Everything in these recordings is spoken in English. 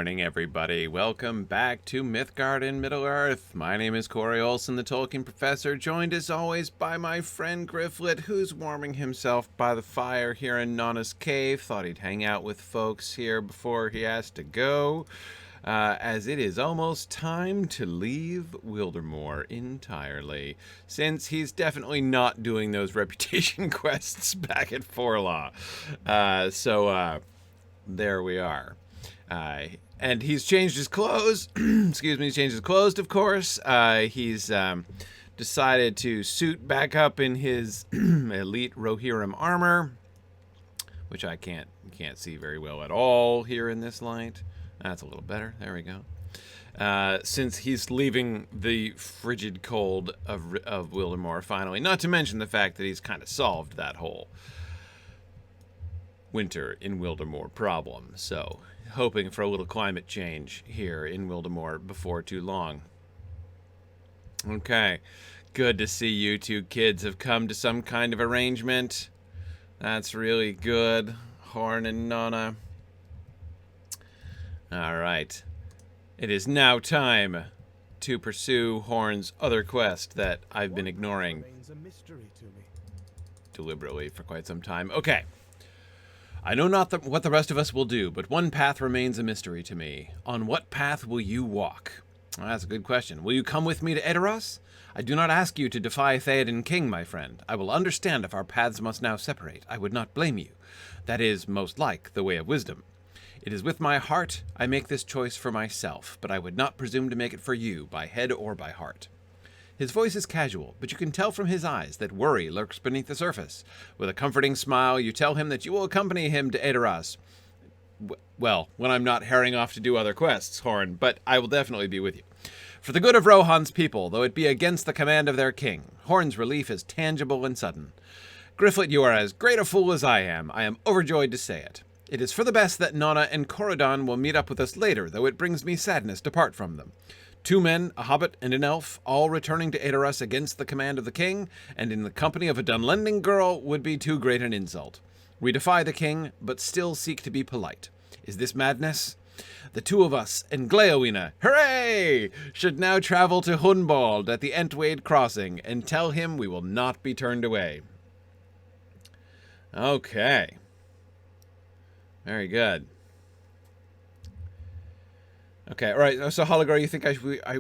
morning, everybody. Welcome back to Mythgard in Middle-earth. My name is Corey Olsen, the Tolkien Professor, joined as always by my friend Gryfflet, who's warming himself by the fire here in Nana's cave. Thought he'd hang out with folks here before he has to go, as it is almost time to leave Wildermore entirely, since he's definitely not doing those reputation quests back at Forlaw. There we are. And he's changed his clothes. Excuse me, he's changed his clothes, of course. He's decided to suit back up in his elite Rohirrim armor, which I can't see very well at all here in this light. That's a little better. There we go. Since he's leaving the frigid cold of Wildermore finally. Not to mention the fact that he's kind of solved that whole winter in Wildermore problem. So, hoping for a little climate change here in Wildermore before too long. Okay, good to see you two kids have come to some kind of arrangement. That's really good, Horn and Nana. All right, it is now time to pursue Horn's other quest that I've been ignoring deliberately for quite some time. Okay. I know not what the rest of us will do, but one path remains a mystery to me. On what path will you walk? Well, that's a good question. Will you come with me to Edoras? I do not ask you to defy Théoden King, my friend. I will understand if our paths must now separate. I would not blame you. That is, most like, the way of wisdom. It is with my heart I make this choice for myself, but I would not presume to make it for you, by head or by heart. His voice is casual, but you can tell from his eyes that worry lurks beneath the surface. With a comforting smile, you tell him that you will accompany him to Edoras. Well, when I'm not herring off to do other quests, Horn, but I will definitely be with you. For the good of Rohan's people, though it be against the command of their king. Horn's relief is tangible and sudden. Gryfflet, you are as great a fool as I am. I am overjoyed to say it. It is for the best that Nana and Corridon will meet up with us later, though it brings me sadness to part from them. 2 men, a hobbit, and an elf, all returning to Edoras against the command of the king, and in the company of a Dunlending girl would be too great an insult. We defy the king, but still seek to be polite. Is this madness? The 2 of us and Gléowine, hooray! Should now travel to Hundbald at the Entwade crossing, and tell him we will not be turned away. Okay. Very good. Okay, all right. So, Holigar, you think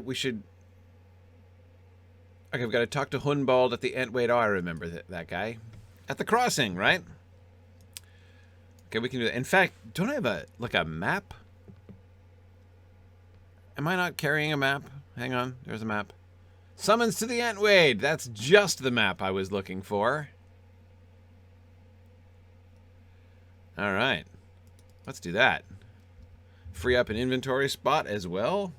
we should... Okay, we've got to talk to Hundbald at the Entwade. Oh, I remember that guy. At the crossing, right? Okay, we can do that. In fact, don't I have a map? Am I not carrying a map? Hang on, there's a map. Summons to the Entwade. That's just the map I was looking for. All right. Let's do that. Free up an inventory spot as well.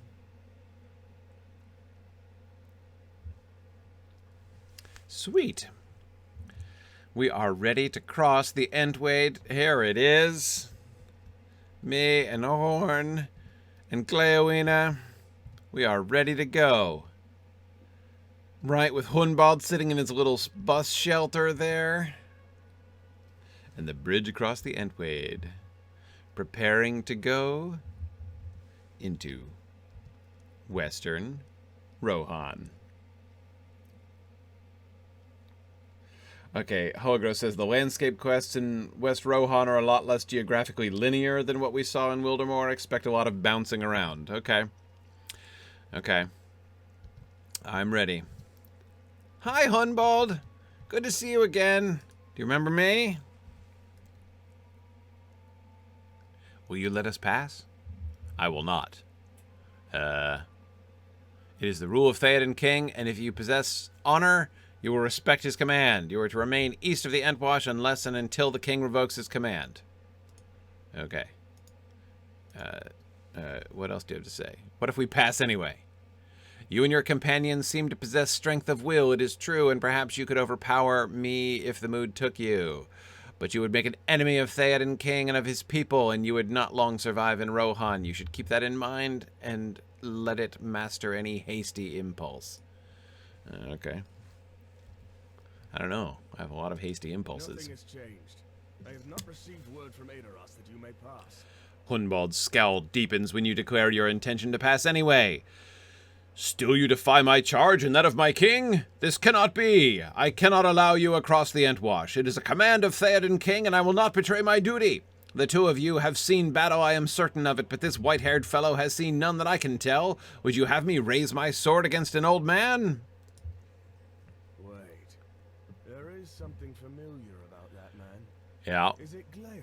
Sweet. We are ready to cross the Entwade. Here it is. Me and Horn and Gléowine. We are ready to go. Right, with Hundbald sitting in his little bus shelter there. And the bridge across the Entwade. Preparing to go into Western Rohan. Okay, Holgro says the landscape quests in West Rohan are a lot less geographically linear than what we saw in Wildermore. Expect a lot of bouncing around. Okay. Okay. I'm ready. Hi, Hundbald. Good to see you again. Do you remember me? Will you let us pass? I will not. It is the rule of Théoden King, and if you possess honor, you will respect his command. You are to remain east of the Entwash unless and until the king revokes his command. Okay. What else do you have to say? What if we pass anyway? You and your companions seem to possess strength of will, it is true, and perhaps you could overpower me if the mood took you. But you would make an enemy of Théoden King and of his people, and you would not long survive in Rohan. You should keep that in mind and let it master any hasty impulse. Okay. I don't know. I have a lot of hasty impulses. Nothing has changed. I have not received word from Edoras that you may pass. Hunbald's scowl deepens when you declare your intention to pass anyway. Still you defy my charge and that of my king? This cannot be. I cannot allow you across the Entwash. It is a command of Théoden King, and I will not betray my duty. The two of you have seen battle, I am certain of it, but this white-haired fellow has seen none that I can tell. Would you have me raise my sword against an old man? Wait. There is something familiar about that man. Yeah. Is it Gléowine?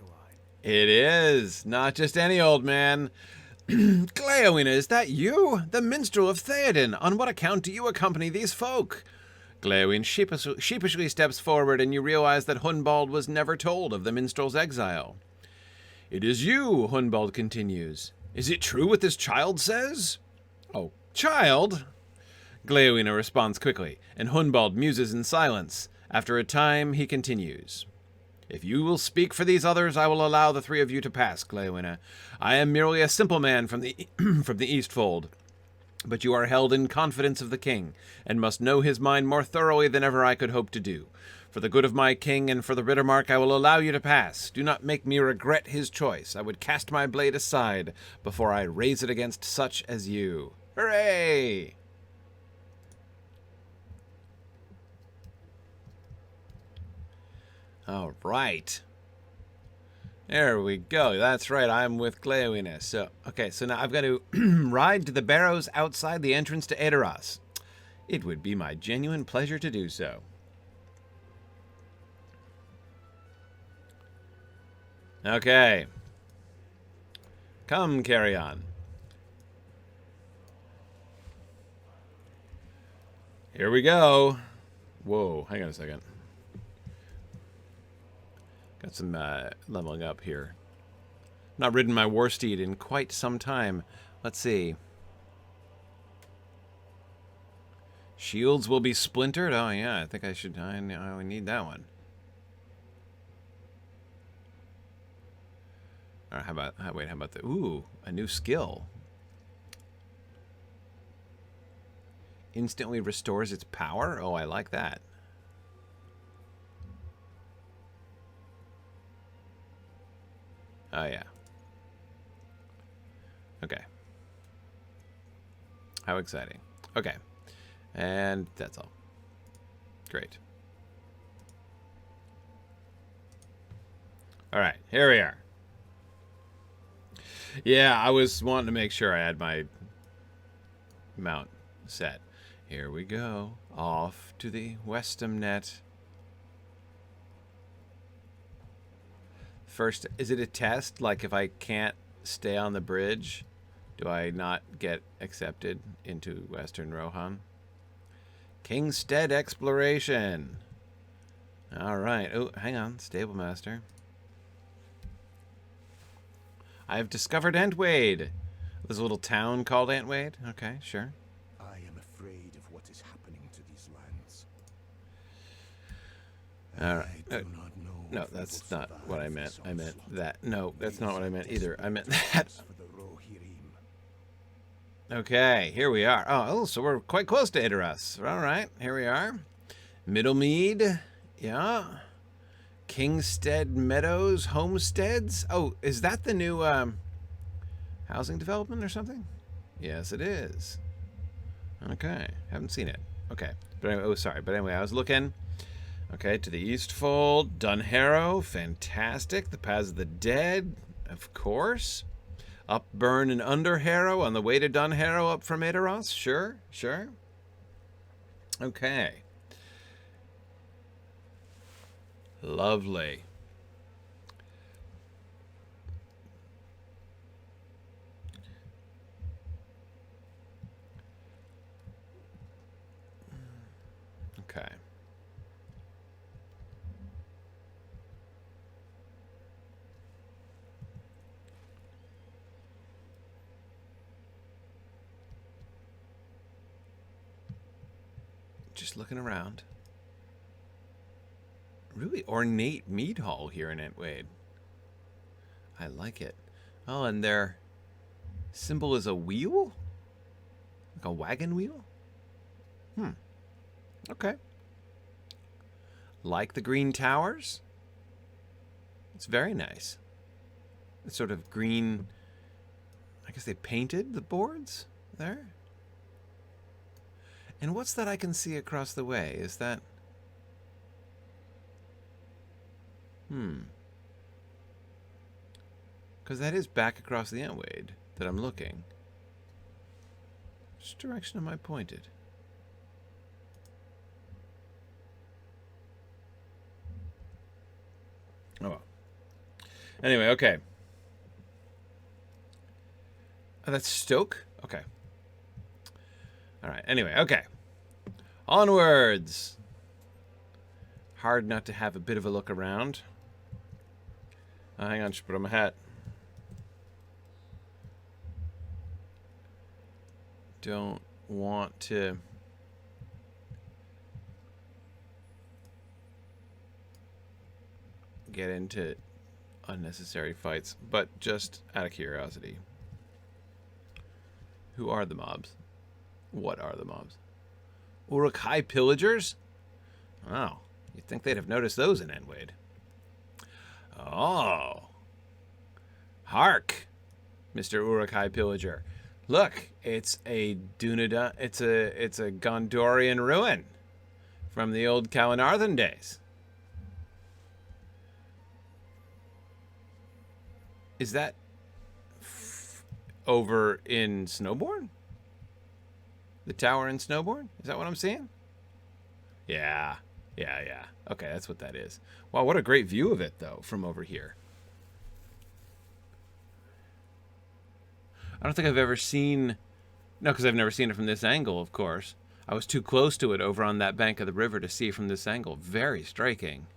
It is. Not just any old man. Gléowine, is that you? The minstrel of Théoden. On what account do you accompany these folk? Gléowine sheepishly steps forward, and you realize that Hunbald was never told of the minstrel's exile. It is you, Hunbald continues. Is it true what this child says? Oh, child? Gléowine responds quickly, and Hunbald muses in silence. After a time, he continues. If you will speak for these others, I will allow the three of you to pass, Gléowine. I am merely a simple man from the from the Eastfold, but you are held in confidence of the king, and must know his mind more thoroughly than ever I could hope to do. For the good of my king and for the Riddermark, I will allow you to pass. Do not make me regret his choice. I would cast my blade aside before I raise it against such as you. Hooray! All right. There we go. That's right. I'm with Gléowine. So, okay, so now I've got to ride to the barrows outside the entrance to Edoras. It would be my genuine pleasure to do so. Okay. Come, carry on. Here we go. Whoa, hang on a second. Got some leveling up here. Not ridden my war steed in quite some time. Let's see. Shields will be splintered. Oh yeah, I think I should. I need that one. All right, how about the? Ooh, a new skill. Instantly restores its power. Oh, I like that. Oh, yeah. Okay. How exciting. Okay. And that's all. Great. All right. Here we are. Yeah, I was wanting to make sure I had my mount set. Here we go. Off to the Westamnet. First, is it a test? Like if I can't stay on the bridge, do I not get accepted into Western Rohan? Kingstead exploration. All right. Oh, hang on. Stablemaster. I have discovered Entwade. There's a little town called Entwade. Okay, sure. I am afraid of what is happening to these lands. All right. I do not know. No, that's not what I meant. I meant that. No, that's not what I meant either. I meant that. Okay, here we are. Oh, so we're quite close to Edoras. All right, here we are. Middlemead. Yeah. Kingstead Meadows Homesteads. Oh, is that the new housing development or something? Yes, it is. Okay, haven't seen it. Okay, but anyway, oh, sorry. But anyway, I was looking. Okay, to the Eastfold, Dunharrow, fantastic. The Paths of the Dead, of course. Upburn and Underharrow on the way to Dunharrow up from Edoras. Sure, sure. Okay. Lovely. Okay. Just looking around. Really ornate mead hall here in Entwade. I like it. Oh, and their symbol is a wheel? Like a wagon wheel? Okay. Like the Green Towers? It's very nice. sort of green. I guess they painted the boards there. And what's that I can see across the way? Is that... Because that is back across the Entwade that I'm looking. Which direction am I pointed? Oh well. Anyway, okay. Oh, that's Stoke? Okay. Alright, anyway, okay. Onwards! Hard not to have a bit of a look around. Hang on, I should put on my hat. Don't want to... get into unnecessary fights, but just out of curiosity. Who are the mobs? What are the mobs? Uruk-hai pillagers? Oh, you'd think they'd have noticed those in Entwade. Oh. Hark, Mr. Uruk-hai pillager. Look, it's a Dunedain, it's a Gondorian ruin from the old Calenarthen days. Is that over in Snowbourne? The tower in Snowbourne? Is that what I'm seeing? Yeah. Okay, that's what that is. Wow, what a great view of it, though, from over here. I don't think I've ever seen... No, because I've never seen it from this angle, of course. I was too close to it over on that bank of the river to see it from this angle. Very striking.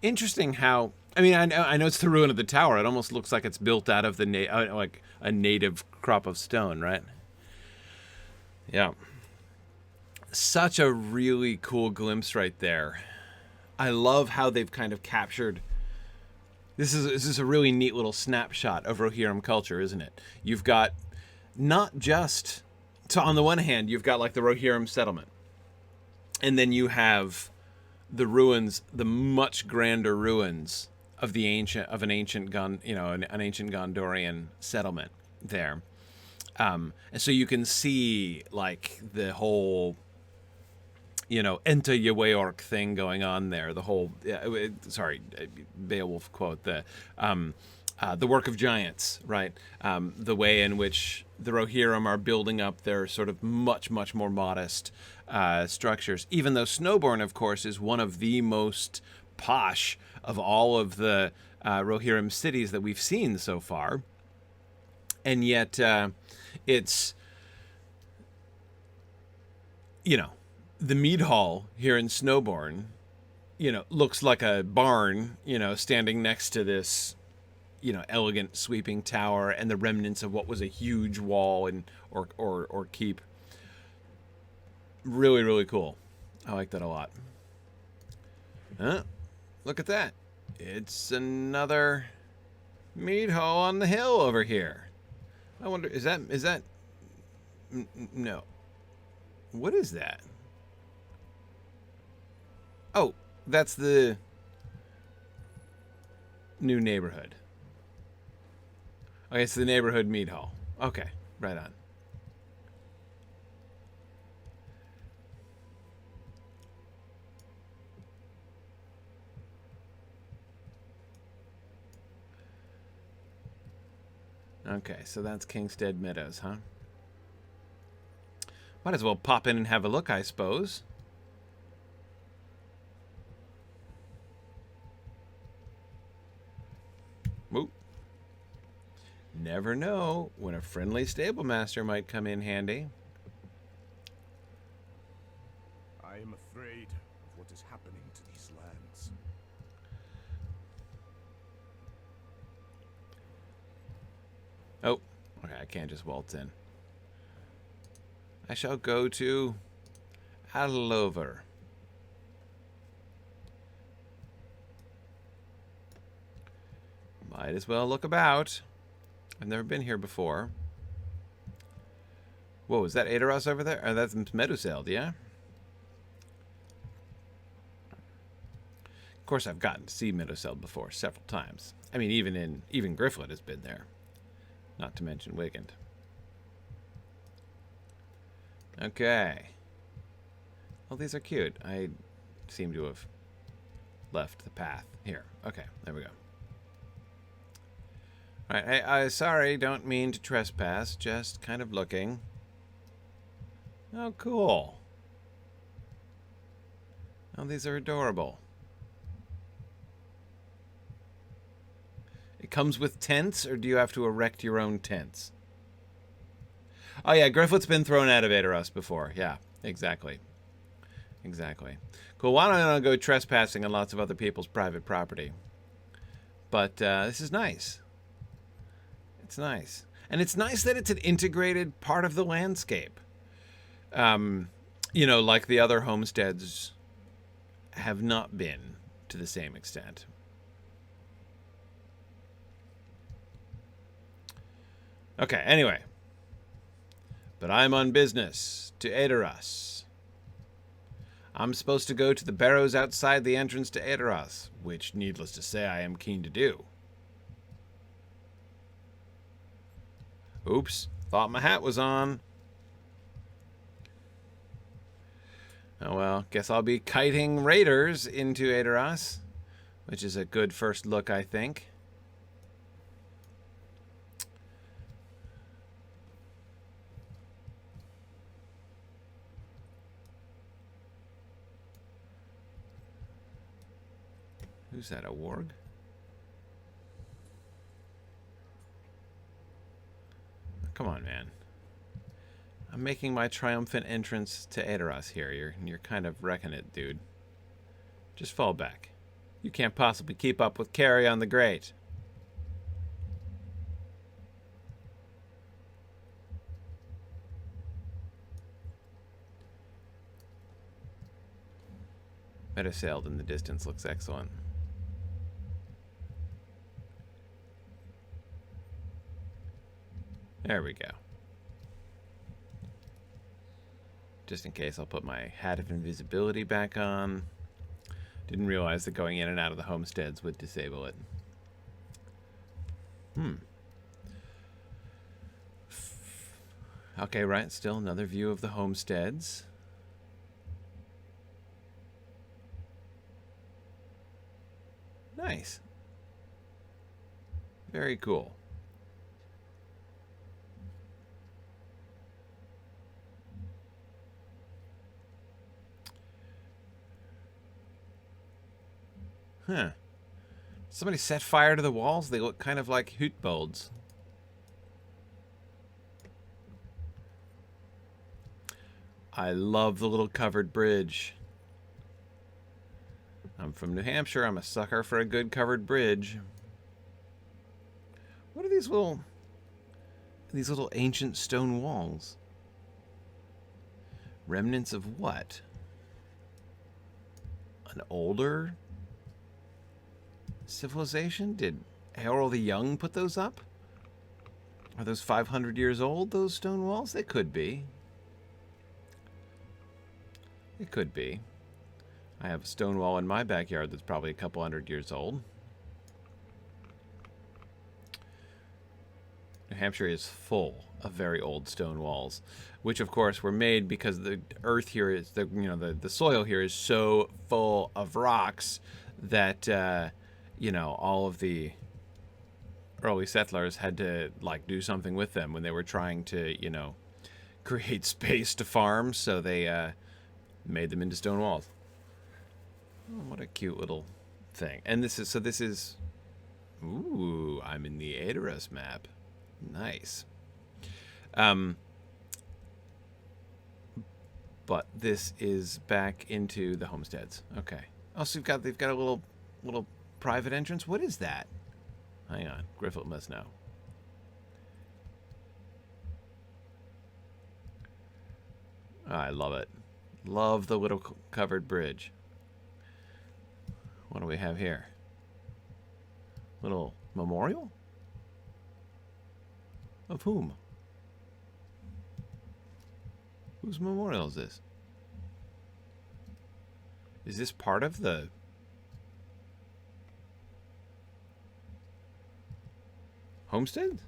Interesting how... I mean, I know it's the ruin of the tower. It almost looks like it's built out of the like a native crop of stone, right? Yeah. Such a really cool glimpse right there. I love how they've kind of captured... This is a really neat little snapshot of Rohirrim culture, isn't it? You've got not just... So on the one hand, you've got like the Rohirrim settlement. And then you have the ruins, the much grander ruins of an ancient Gondorian settlement there. And so you can see like the whole, Enta Yeweork thing going on there. The whole, Beowulf quote, the work of giants, right? The way in which the Rohirrim are building up their sort of much, much more modest structures. Even though Snowbourne, of course, is one of the most posh of all of the Rohirrim cities that we've seen so far. And yet it's, the mead hall here in Snowbourne, looks like a barn, standing next to this, elegant sweeping tower and the remnants of what was a huge wall or keep. Really, really cool. I like that a lot. Look at that. It's another mead hall on the hill over here. I wonder, is that no. What is that? Oh, that's the new neighborhood. Okay, it's the neighborhood mead hall. Okay, right on. Okay, so that's Kingstead Meadows, huh? Might as well pop in and have a look, I suppose. Whoop. Never know when a friendly stable master might come in handy. I am afraid of what is happening to these lands. Oh, okay, I can't just waltz in. I shall go to Allover. Might as well look about. I've never been here before. Whoa, is that Edoras over there? That's Meduseld, yeah? Of course, I've gotten to see Meduseld before several times. I mean, even Gryfflet has been there. Not to mention Wigand. Okay. Well, these are cute. I seem to have left the path. Here. Okay, there we go. Alright, hey, sorry, don't mean to trespass. Just kind of looking. Oh, cool. Oh, these are adorable. It comes with tents, or do you have to erect your own tents? Oh, yeah, Gryfflet's been thrown out of Edoras before. Yeah, exactly. Exactly. Cool, why don't I go trespassing on lots of other people's private property? But this is nice. It's nice. And it's nice that it's an integrated part of the landscape. You know, like the other homesteads have not been to the same extent. Okay, anyway. But I'm on business to Edoras. I'm supposed to go to the barrows outside the entrance to Edoras, which, needless to say, I am keen to do. Oops, thought my hat was on. Oh well, guess I'll be kiting raiders into Edoras, which is a good first look, I think. Who's that, a warg? Come on, man. I'm making my triumphant entrance to Edoras here. You're kind of wrecking it, dude. Just fall back. You can't possibly keep up with Carrion the Great. Meduseld in the distance looks excellent. There we go. Just in case, I'll put my hat of invisibility back on. Didn't realize that going in and out of the homesteads would disable it. Okay, right, still another view of the homesteads. Nice. Very cool. Huh. Somebody set fire to the walls? They look kind of like hootbolds. I love the little covered bridge. I'm from New Hampshire. I'm a sucker for a good covered bridge. What are these little ancient stone walls? Remnants of what? An older civilization? Did Harold the Young put those up? Are those 500 years old, those stone walls? They could be. It could be. I have a stone wall in my backyard that's probably a couple hundred years old. New Hampshire is full of very old stone walls, which of course were made because the earth here is the soil here is so full of rocks that all of the early settlers had to do something with them when they were trying to create space to farm, so they made them into stone walls. Oh, what a cute little thing. And this is ooh, I'm in the Edoras map. Nice. But this is back into the homesteads. Okay. Oh, so they've got a little private entrance. What is that? Hang on. Gryfflet must know. Oh, I love it. Love the little covered bridge. What do we have here? Little memorial? Of whom? Whose memorial is this? Is this part of the Homestead?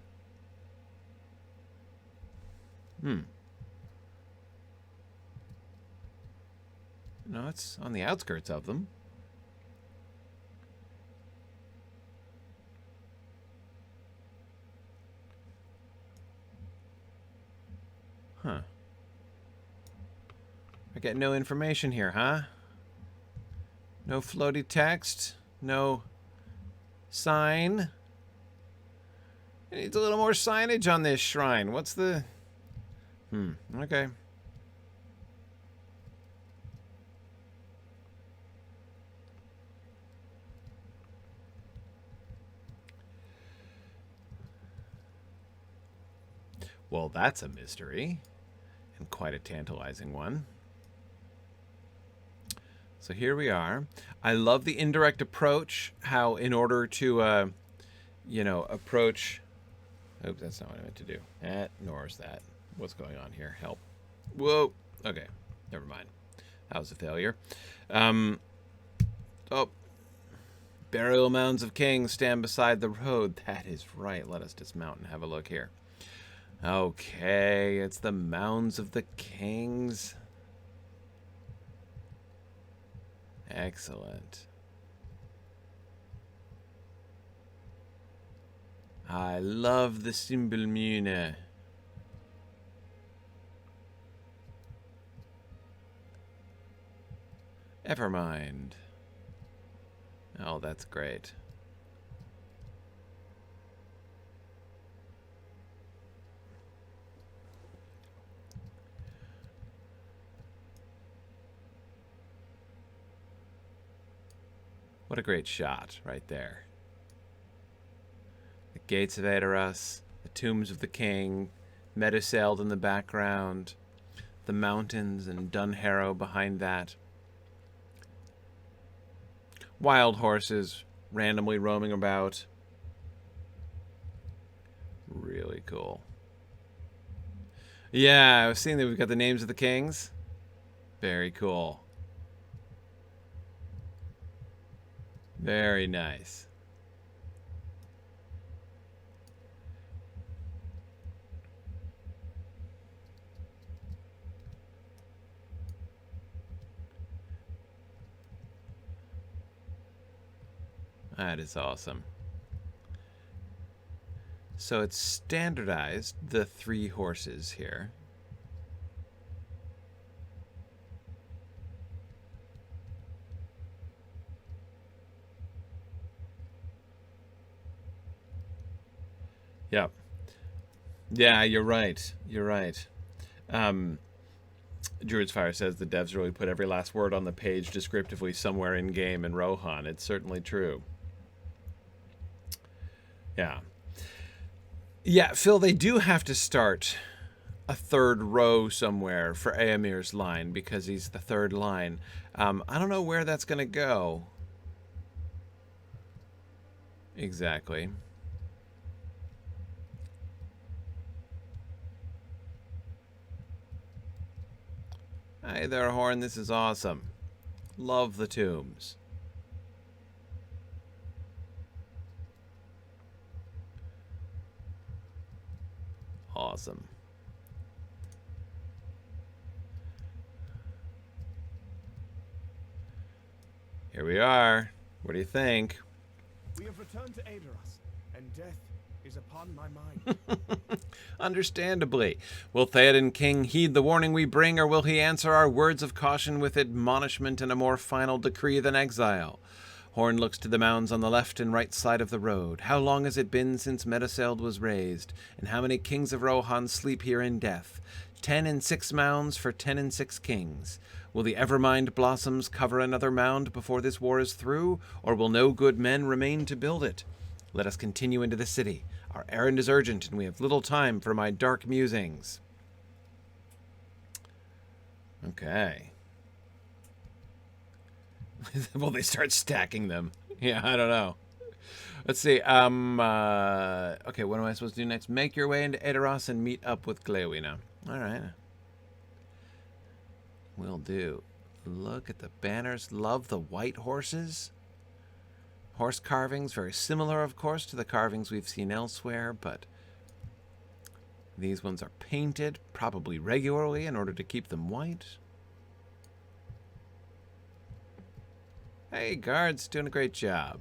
No, it's on the outskirts of them. Huh. I get no information here, huh? No floaty text. No sign. It needs a little more signage on this shrine. What's the... okay. Well, that's a mystery. And quite a tantalizing one. So here we are. I love the indirect approach. How in order to, you know, approach... Oops, that's not what I meant to do. Nor is that. What's going on here? Help. Whoa. Okay. Never mind. That was a failure. Oh. Burial mounds of kings stand beside the road. That is right. Let us dismount and have a look here. Okay. It's the mounds of the kings. Excellent. I love the Symbolmune. Evermind. Oh, that's great. What a great shot right there. The gates of Edoras, the tombs of the king, Meduseld in the background, the mountains and Dunharrow behind that. Wild horses randomly roaming about. Really cool. Yeah, I was seeing that we've got the names of the kings. Very cool. Very nice. That is awesome. So it's standardized, the 3 horses here. Yep. Yeah, you're right. You're right. Druid's Fire says the devs really put every last word on the page descriptively somewhere in game in Rohan. It's certainly true. Yeah. Yeah, Phil, they do have to start a 3rd row somewhere for Éomer's line because he's the 3rd line. I don't know where that's going to go. Exactly. Hey there, Horn. This is awesome. Love the tombs. Awesome. Here we are. What do you think? We have returned to Edoras, and death is upon my mind. Understandably. Will Théoden King heed the warning we bring, or will he answer our words of caution with admonishment and a more final decree than exile? Horn looks to the mounds on the left and right side of the road. How long has it been since Meduseld was raised? And how many kings of Rohan sleep here in death? 10 and 6 mounds for 10 and 6 kings. Will the Evermind blossoms cover another mound before this war is through, or will no good men remain to build it? Let us continue into the city. Our errand is urgent, and we have little time for my dark musings. Okay. Well, they start stacking them. Yeah, I don't know. Let's see. Okay, what am I supposed to do next? Make your way into Edoras and meet up with Gléowine. All right. Will do. Look at the banners. Love the white horses. Horse carvings, very similar, of course, to the carvings we've seen elsewhere, but these ones are painted, probably regularly, in order to keep them white. Hey, guards, doing a great job.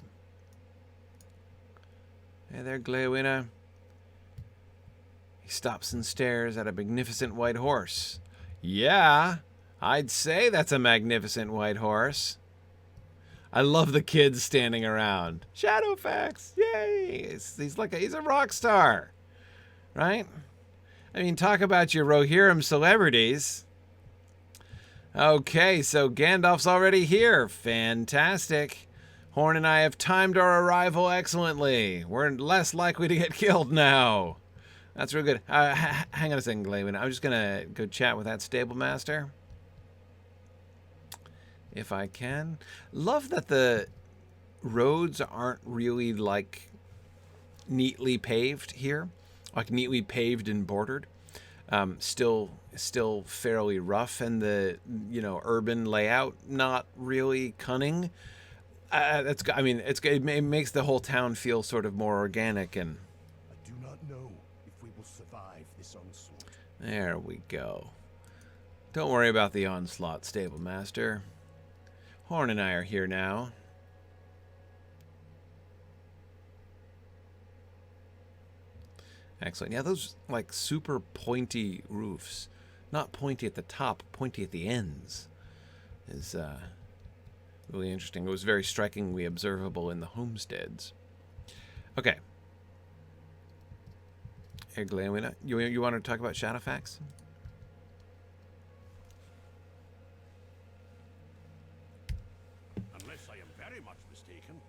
Hey there, Gléowine. He stops and stares at a magnificent white horse. Yeah, I'd say that's a magnificent white horse. I love the kids standing around. Shadowfax, yay! He's a rock star, right? I mean, talk about your Rohirrim celebrities. Okay, so Gandalf's already here. Fantastic. Horn and I have timed our arrival excellently. We're less likely to get killed now. That's real good. Hang on a second, Gléowine. I'm just going to go chat with that stable master. If I can. Love that the roads aren't really, like, neatly paved here. Like, neatly paved and bordered. Still fairly rough, and the, urban layout not really cunning. It makes the whole town feel sort of more organic, and I do not know if we will survive this onslaught. There we go. Don't worry about the onslaught, stable master. Horn and I are here now. Excellent. Yeah, those like super pointy roofs. Not pointy at the top, pointy at the ends. Is really interesting. It was very strikingly observable in the homesteads. Okay. Hey, Gléowine, you want to talk about Shadowfax? Unless I am very much mistaken,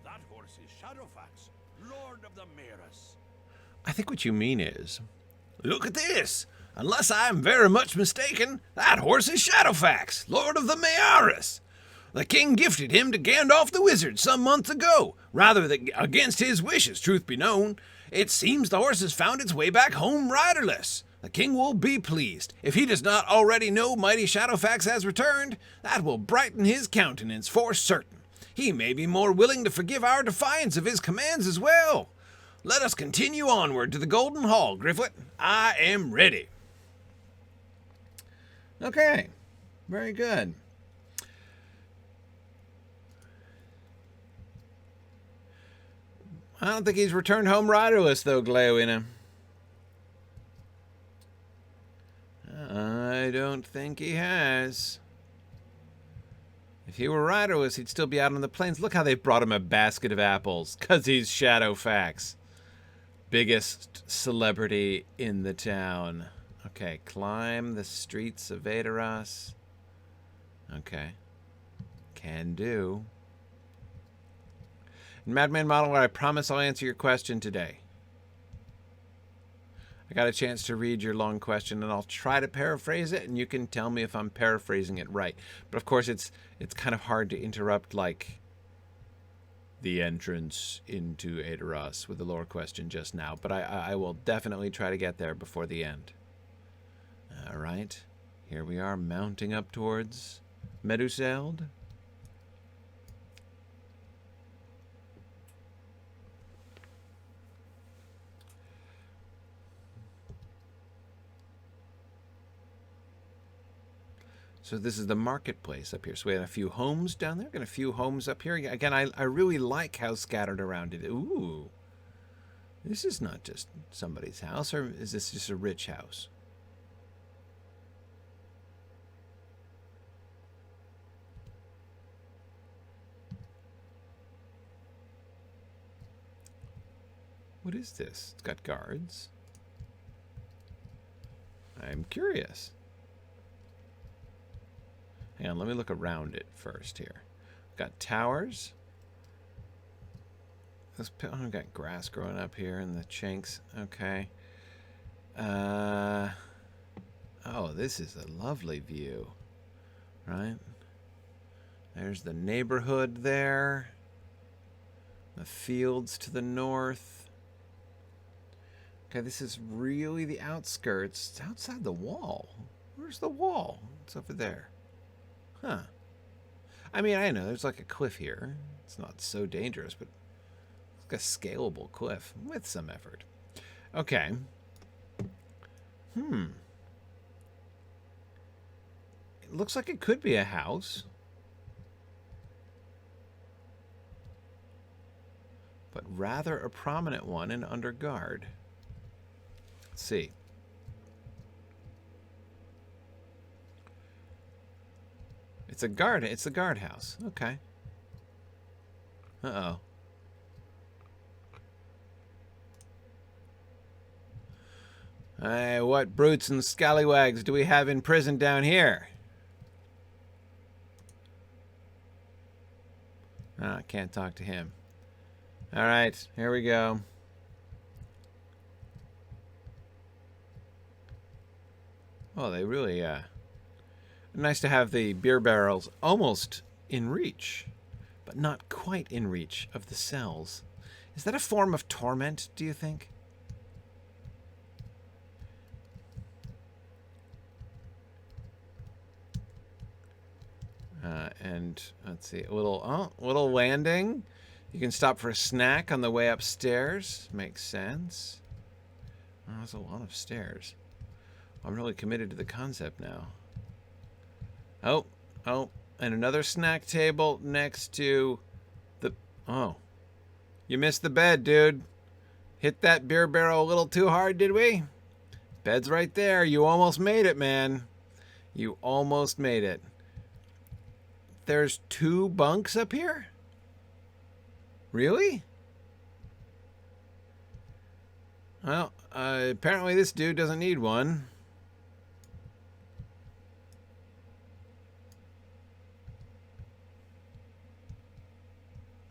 that horse is Shadowfax, Lord of the Maris. I think what you mean is, look at this. Unless I am very much mistaken, that horse is Shadowfax, Lord of the Maris. The king gifted him to Gandalf the Wizard some months ago, rather than against his wishes, truth be known. It seems the horse has found its way back home riderless. The king will be pleased. If he does not already know mighty Shadowfax has returned, that will brighten his countenance for certain. He may be more willing to forgive our defiance of his commands as well. Let us continue onward to the Golden Hall, Gryfflet. I am ready. Okay, very good. I don't think he's returned home riderless, though, Gléowine. I don't think he has. If he were riderless, he'd still be out on the plains. Look how they brought him a basket of apples, because he's Shadowfax. Biggest celebrity in the town. Okay, climb the streets of Edoras. Okay. Can do. Madman Modeler, I promise I'll answer your question today. I got a chance to read your long question, and I'll try to paraphrase it, and you can tell me if I'm paraphrasing it right. But of course, it's kind of hard to interrupt, like, the entrance into Edoras with the lore question just now. But I will definitely try to get there before the end. All right. Here we are, mounting up towards Meduseld. So this is the marketplace up here. So we had a few homes down there. Got a few homes up here. Again, I really like how scattered around it. Ooh. This is not just somebody's house, or is this just a rich house? What is this? It's got guards. I'm curious. Hang on, let me look around it first here. Got towers. I've got grass growing up here in the chinks. Okay. Oh, this is a lovely view. Right? There's the neighborhood there. The fields to the north. Okay, this is really the outskirts. It's outside the wall. Where's the wall? It's over there. Huh. I mean, I know there's like a cliff here. It's not so dangerous, but it's like a scalable cliff with some effort. Okay. It looks like it could be a house. But rather a prominent one and under guard. Let's see. It's a guard. It's the guardhouse. Okay. Uh-oh. Hey, what brutes and scallywags do we have in prison down here? Ah, I can't talk to him. All right, here we go. Oh, they really, nice to have the beer barrels almost in reach, but not quite in reach of the cells. Is that a form of torment, do you think? And let's see, a little landing. You can stop for a snack on the way upstairs. Makes sense. Oh, there's a lot of stairs. I'm really committed to the concept now. Oh, and another snack table next to the... Oh. You missed the bed, dude. Hit that beer barrel a little too hard, did we? Bed's right there. You almost made it, man. You almost made it. There's 2 bunks up here? Really? Well, apparently this dude doesn't need one.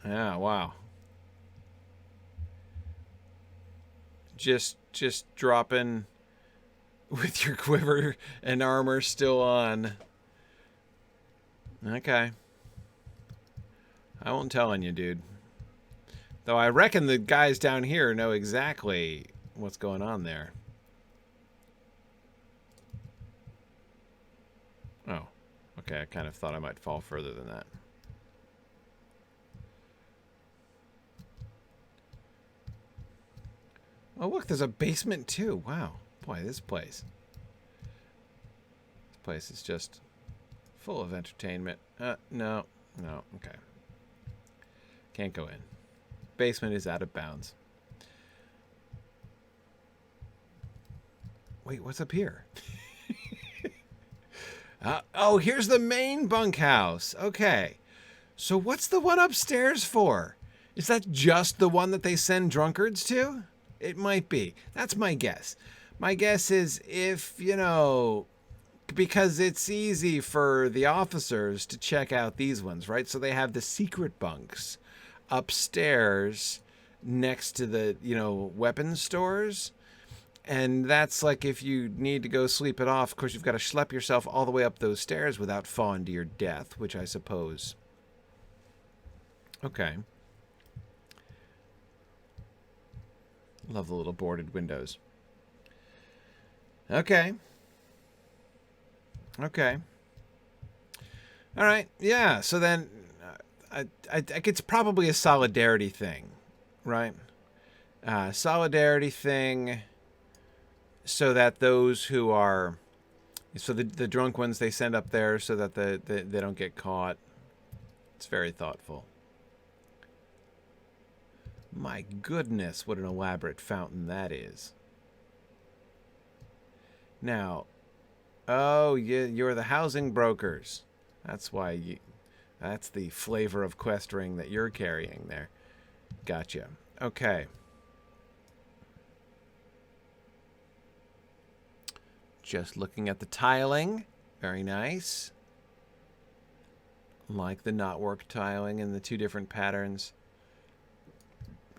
Yeah, wow. Just dropping with your quiver and armor still on. Okay. I won't tell on you, dude. Though I reckon the guys down here know exactly what's going on there. Oh, okay. I kind of thought I might fall further than that. Oh, look, there's a basement too. Wow. Boy, this place is just full of entertainment. No. Okay. Can't go in. Basement is out of bounds. Wait, what's up here? Oh, here's the main bunkhouse. Okay. So what's the one upstairs for? Is that just the one that they send drunkards to? It might be. That's my guess. My guess is if, because it's easy for the officers to check out these ones, right? So they have the secret bunks upstairs next to the, weapons stores. And that's like if you need to go sleep it off, of course, you've got to schlep yourself all the way up those stairs without falling to your death, which I suppose. Okay. Love the little boarded windows. Okay. All right. Yeah. So then, I it's probably a solidarity thing, right? Solidarity thing, so that those who are, so the drunk ones they send up there so that they don't get caught. It's very thoughtful. My goodness, what an elaborate fountain that is. Now, oh, you're the housing brokers. That's why that's the flavor of quest ring that you're carrying there. Gotcha. Okay. Just looking at the tiling. Very nice. Like the knotwork tiling in the 2 different patterns.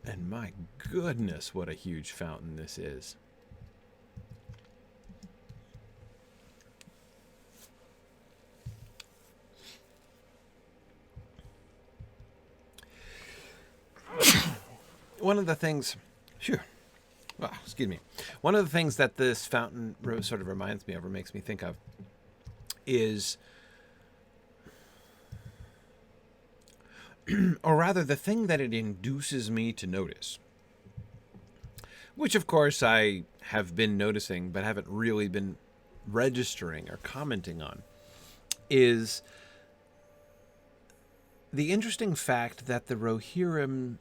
And my goodness, what a huge fountain this is. One of the things, excuse me. One of the things that this fountain sort of reminds me of, or makes me think of, is or rather the thing that it induces me to notice, which of course I have been noticing but haven't really been registering or commenting on, is the interesting fact that the Rohirrim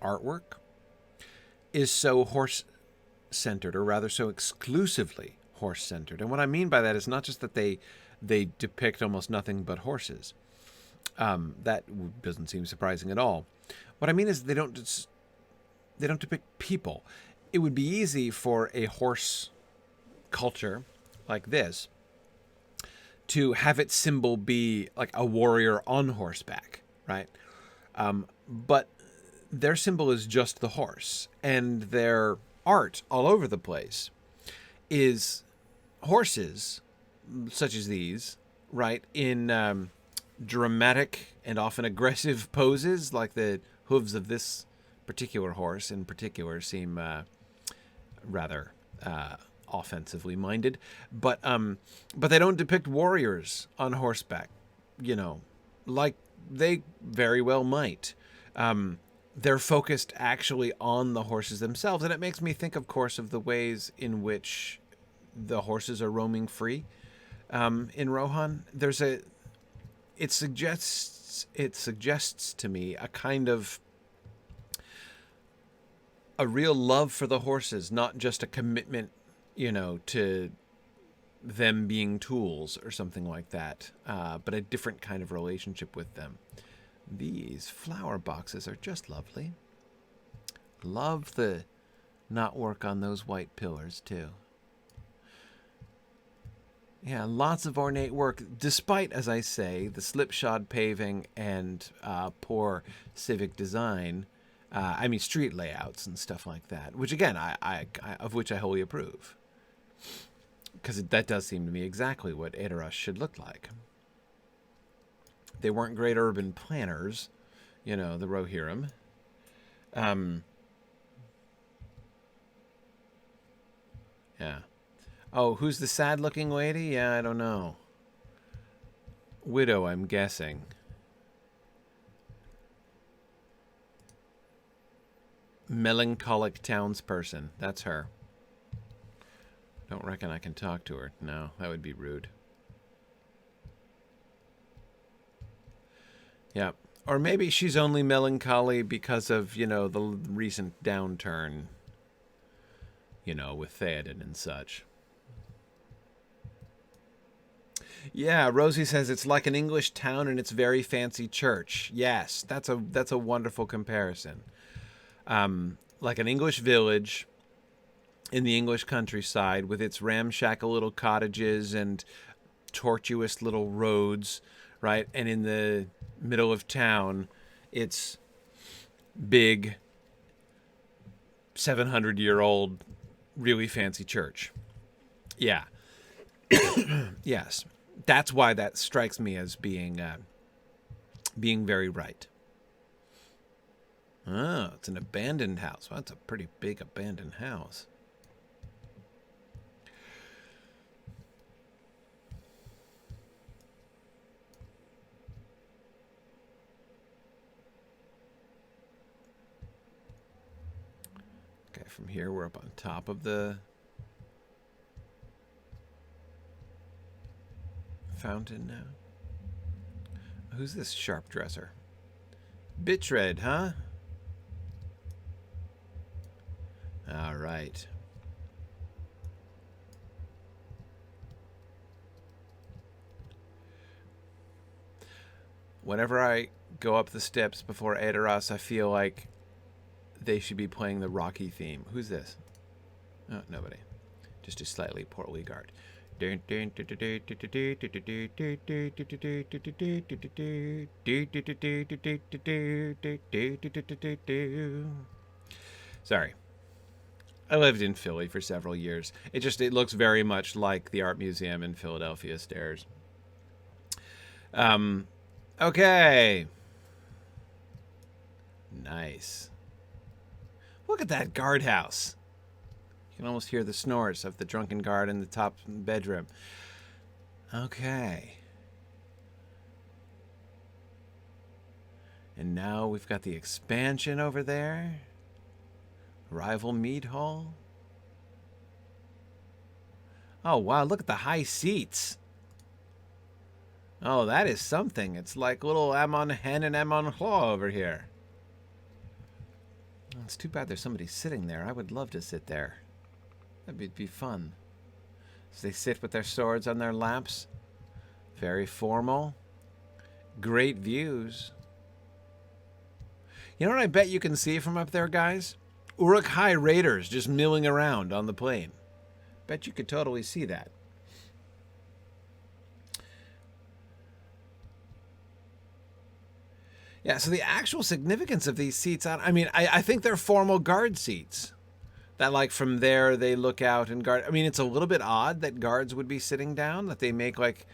artwork is so horse-centered, or rather so exclusively horse-centered. And what I mean by that is not just that they depict almost nothing but horses. That doesn't seem surprising at all. What I mean is they don't depict people. It would be easy for a horse culture like this to have its symbol be like a warrior on horseback, right? But their symbol is just the horse, and their art all over the place is horses, such as these, right, in dramatic and often aggressive poses, like the hooves of this particular horse in particular seem rather offensively minded, but they don't depict warriors on horseback, you know, like they very well might. They're focused actually on the horses themselves, and it makes me think, of course, of the ways in which the horses are roaming free in Rohan. It suggests to me a kind of a real love for the horses, not just a commitment, you know, to them being tools or something like that, but a different kind of relationship with them. These flower boxes are just lovely. Love the knotwork on those white pillars, too. Yeah, lots of ornate work, despite, as I say, the slipshod paving and poor civic design. I mean, street layouts and stuff like that, which, again, I of which I wholly approve. Because that does seem to me exactly what Edoras should look like. They weren't great urban planners, you know, the Rohirrim. Yeah. Oh, who's the sad-looking lady? Yeah, I don't know. Widow, I'm guessing. Melancholic townsperson. That's her. Don't reckon I can talk to her. No, that would be rude. Yeah. Or maybe she's only melancholy because of, you know, the recent downturn, you know, with Théoden and such. Yeah, Rosie says it's like an English town and its very fancy church. Yes, that's a wonderful comparison. Like an English village in the English countryside with its ramshackle little cottages and tortuous little roads, right? And in the middle of town, it's big 700-year-old really fancy church. Yeah. Yes. That's why that strikes me as being very right. Oh, it's an abandoned house. Well, that's a pretty big abandoned house. Okay, from here we're up on top of the fountain now. Who's this sharp dresser? Bitred, huh? All right. Whenever I go up the steps before Edoras, I feel like they should be playing the Rocky theme. Who's this? Oh, nobody. Just a slightly portly guard. Sorry. I lived in Philly for several years. It looks very much like the art museum in Philadelphia stairs. Okay. Nice. Look at that guardhouse. You can almost hear the snores of the drunken guard in the top bedroom. Okay. And now we've got the expansion over there. Rival mead hall. Oh, wow, look at the high seats. Oh, that is something. It's like little Amon Hen and Amon Claw over here. Oh, it's too bad there's somebody sitting there. I would love to sit there. That'd be fun. So they sit with their swords on their laps. Very formal. Great views. You know what I bet you can see from up there, guys? Uruk-hai raiders just milling around on the plain. Bet you could totally see that. Yeah, so the actual significance of these seats, I mean, I think they're formal guard seats. That, like, from there they look out and guard. I mean, it's a little bit odd that guards would be sitting down, that they make, like,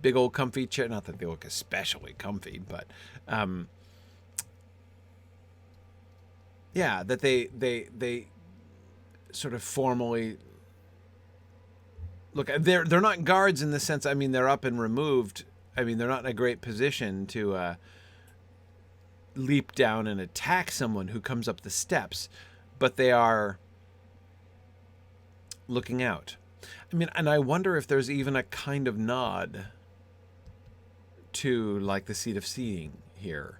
big old comfy chair. Not that they look especially comfy, but, yeah, that they sort of formally look. They're not guards in the sense, I mean, they're up and removed. I mean, they're not in a great position to leap down and attack someone who comes up the steps, but they are looking out. I mean, and I wonder if there's even a kind of nod to, like, the seat of seeing here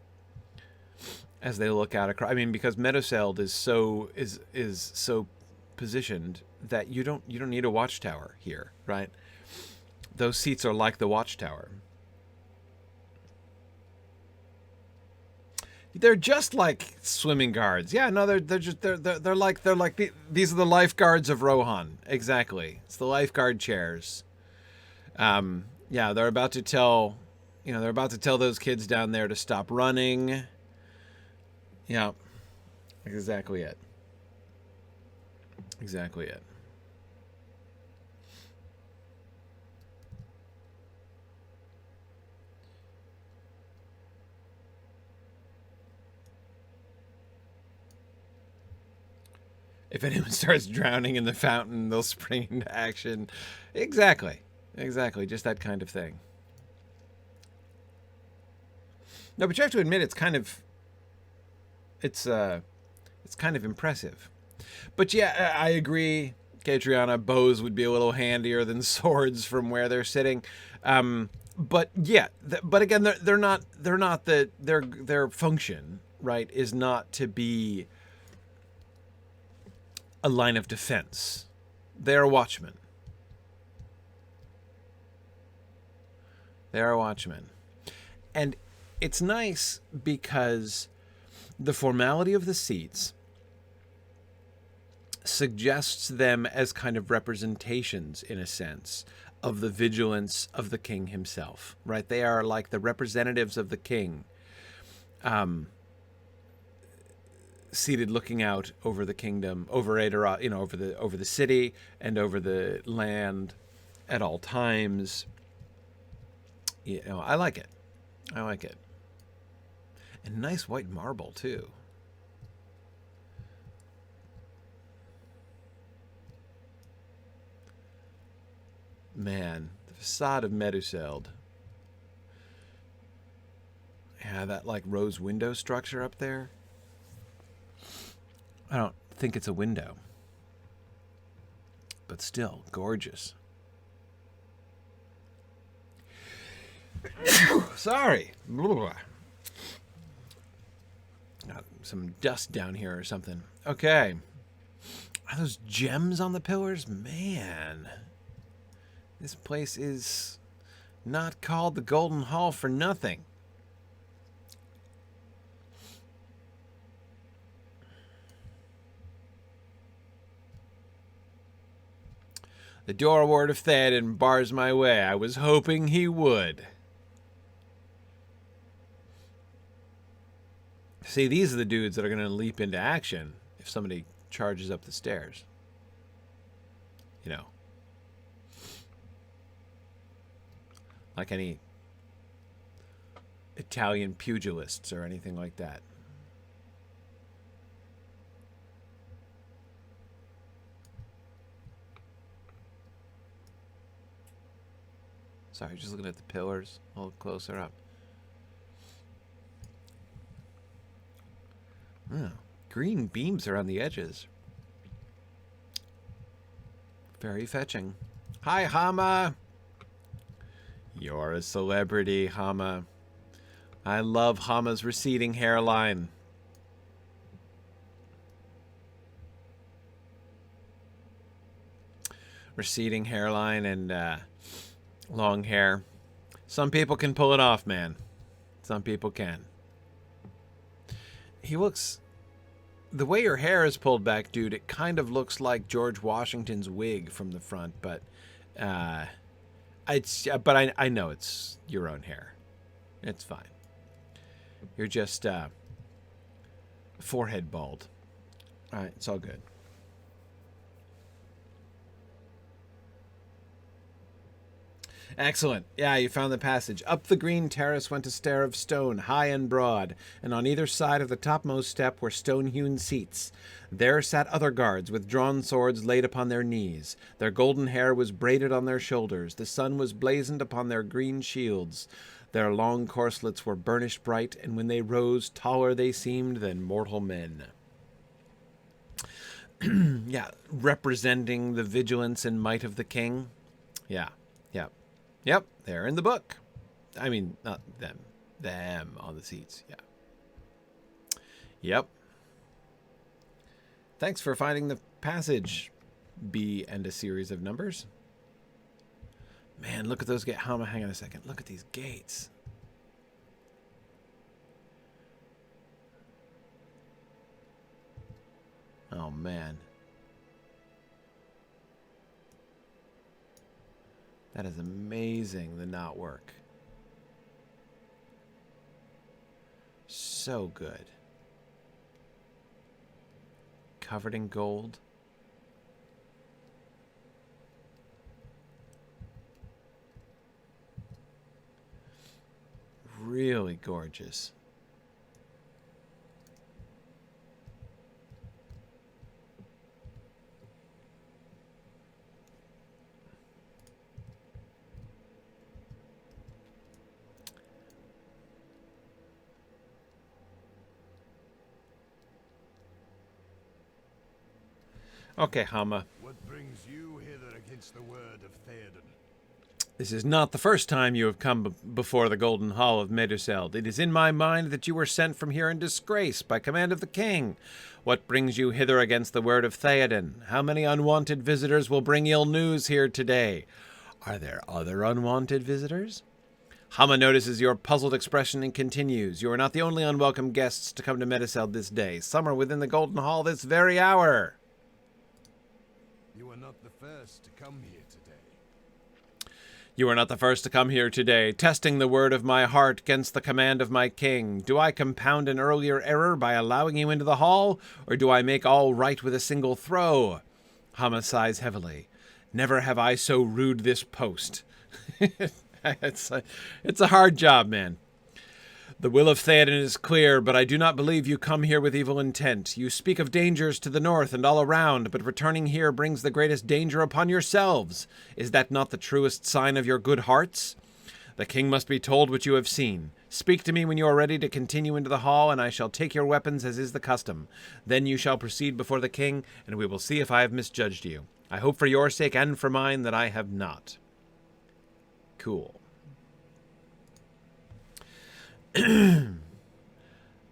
as they look out across. I mean, because Meduseld is so positioned that you don't need a watchtower here, right? Those seats are like the watchtower. They're just like swimming guards. Yeah, no, they're like these are the lifeguards of Rohan. Exactly. It's the lifeguard chairs. Yeah, they're about to tell those kids down there to stop running. Yeah. Exactly it. Exactly it. If anyone starts drowning in the fountain, they'll spring into action. Exactly. Exactly. Just that kind of thing. No, but you have to admit it's kind of impressive. But yeah, I agree, Catriona, bows would be a little handier than swords from where they're sitting. But yeah, but again, their function, right, is not to be a line of defense. They're watchmen. They're watchmen. And it's nice because the formality of the seats suggests them as kind of representations, in a sense, of the vigilance of the king himself, right? They are like the representatives of the king, seated looking out over the kingdom, over Edoras, over the city and over the land at all times. I like it. I like it. And nice white marble too. Man, the facade of Meduseld. Yeah, that like rose window structure up there. I don't think it's a window, but still gorgeous. Sorry. Got some dust down here or something. Okay. Are those gems on the pillars? Man. This place is not called the Golden Hall for nothing. The door ward of Théoden bars my way. I was hoping he would. See, these are the dudes that are going to leap into action if somebody charges up the stairs. You know. Like any Italian pugilists or anything like that. Sorry, just looking at the pillars a little closer up. Oh, green beams around the edges. Very fetching. Hi, Háma. You're a celebrity, Háma. I love Háma's receding hairline. Receding hairline and long hair. Some people can pull it off, man. Some people can. He looks... The way your hair is pulled back, dude, it kind of looks like George Washington's wig from the front, but I know it's your own hair. It's fine. You're just forehead bald. All right, it's all good. Excellent. Yeah, you found the passage. Up the green terrace went a stair of stone, high and broad, and on either side of the topmost step were stone-hewn seats. There sat other guards, with drawn swords laid upon their knees. Their golden hair was braided on their shoulders. The sun was blazoned upon their green shields. Their long corslets were burnished bright, and when they rose, taller they seemed than mortal men. Yeah, representing the vigilance and might of the king. Yeah, yeah. Yep, they're in the book. I mean, not them. Them on the seats, yeah. Yep. Thanks for finding the passage, B and a series of numbers. Man, look at those gates. Hang on a second. Look at these gates. Oh, man. That is amazing, the knotwork. So good. Covered in gold. Really gorgeous. Okay, Háma. What brings you hither against the word of Théoden? This is not the first time you have come before the Golden Hall of Meduseld. It is in my mind that you were sent from here in disgrace by command of the king. What brings you hither against the word of Théoden? How many unwanted visitors will bring ill news here today? Are there other unwanted visitors? Háma notices your puzzled expression and continues. You are not the only unwelcome guests to come to Meduseld this day. Some are within the Golden Hall this very hour. You are not the first to come here today. You are not the first to come here today, testing the word of my heart against the command of my king. Do I compound an earlier error by allowing you into the hall, or do I make all right with a single throw? Háma sighs heavily. Never have I so rued this post. It's a hard job, man. The will of Théoden is clear, but I do not believe you come here with evil intent. You speak of dangers to the north and all around, but returning here brings the greatest danger upon yourselves. Is that not the truest sign of your good hearts? The king must be told what you have seen. Speak to me when you are ready to continue into the hall, and I shall take your weapons as is the custom. Then you shall proceed before the king, and we will see if I have misjudged you. I hope for your sake and for mine that I have not. Cool.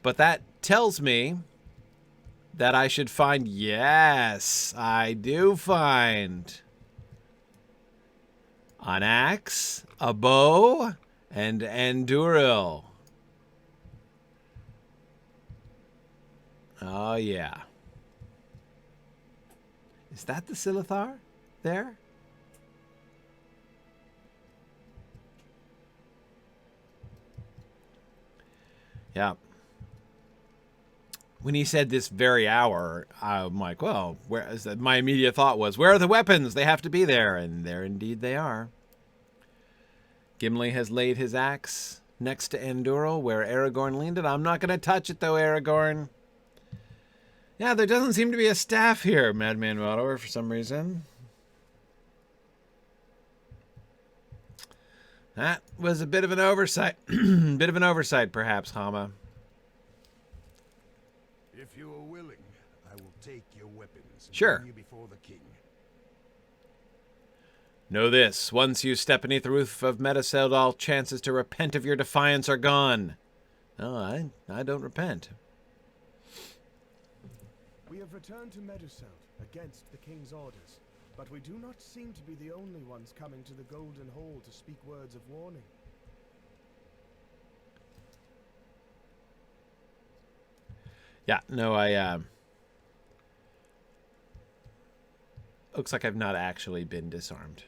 But that tells me that I should find... Yes, I do find an axe, a bow, and Anduril. Oh, yeah. Is that the Silithar there? Yeah. When he said this very hour, I'm like, well, where is that? My immediate thought was, where are the weapons? They have to be there. And there indeed they are. Gimli has laid his axe next to Anduril, where Aragorn leaned it. I'm not going to touch it, though, Aragorn. Yeah, there doesn't seem to be a staff here, Madman Waddler, for some reason. That was a bit of an oversight. Bit of an oversight, perhaps, Háma. If you are willing, I will take your weapons and Sure. bring you before the king. Know this, once you step beneath the roof of Meduseld, all chances to repent of your defiance are gone. No, I don't repent. We have returned to Meduseld against the king's orders, but we do not seem to be the only ones coming to the Golden Hall to speak words of warning. Yeah, no, looks like I've not actually been disarmed.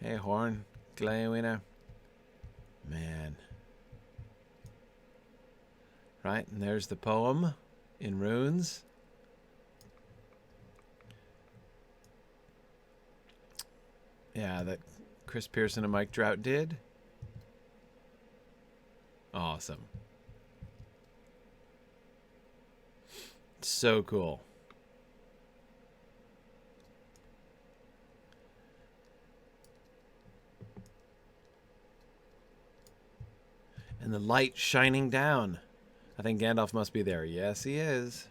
Hey, Horn, Gléowine. Man. Right, and there's the poem in runes. Yeah, that Chris Pearson and Mike Trout did. Awesome. So cool. And the light shining down. I think Gandalf must be there. Yes, he is.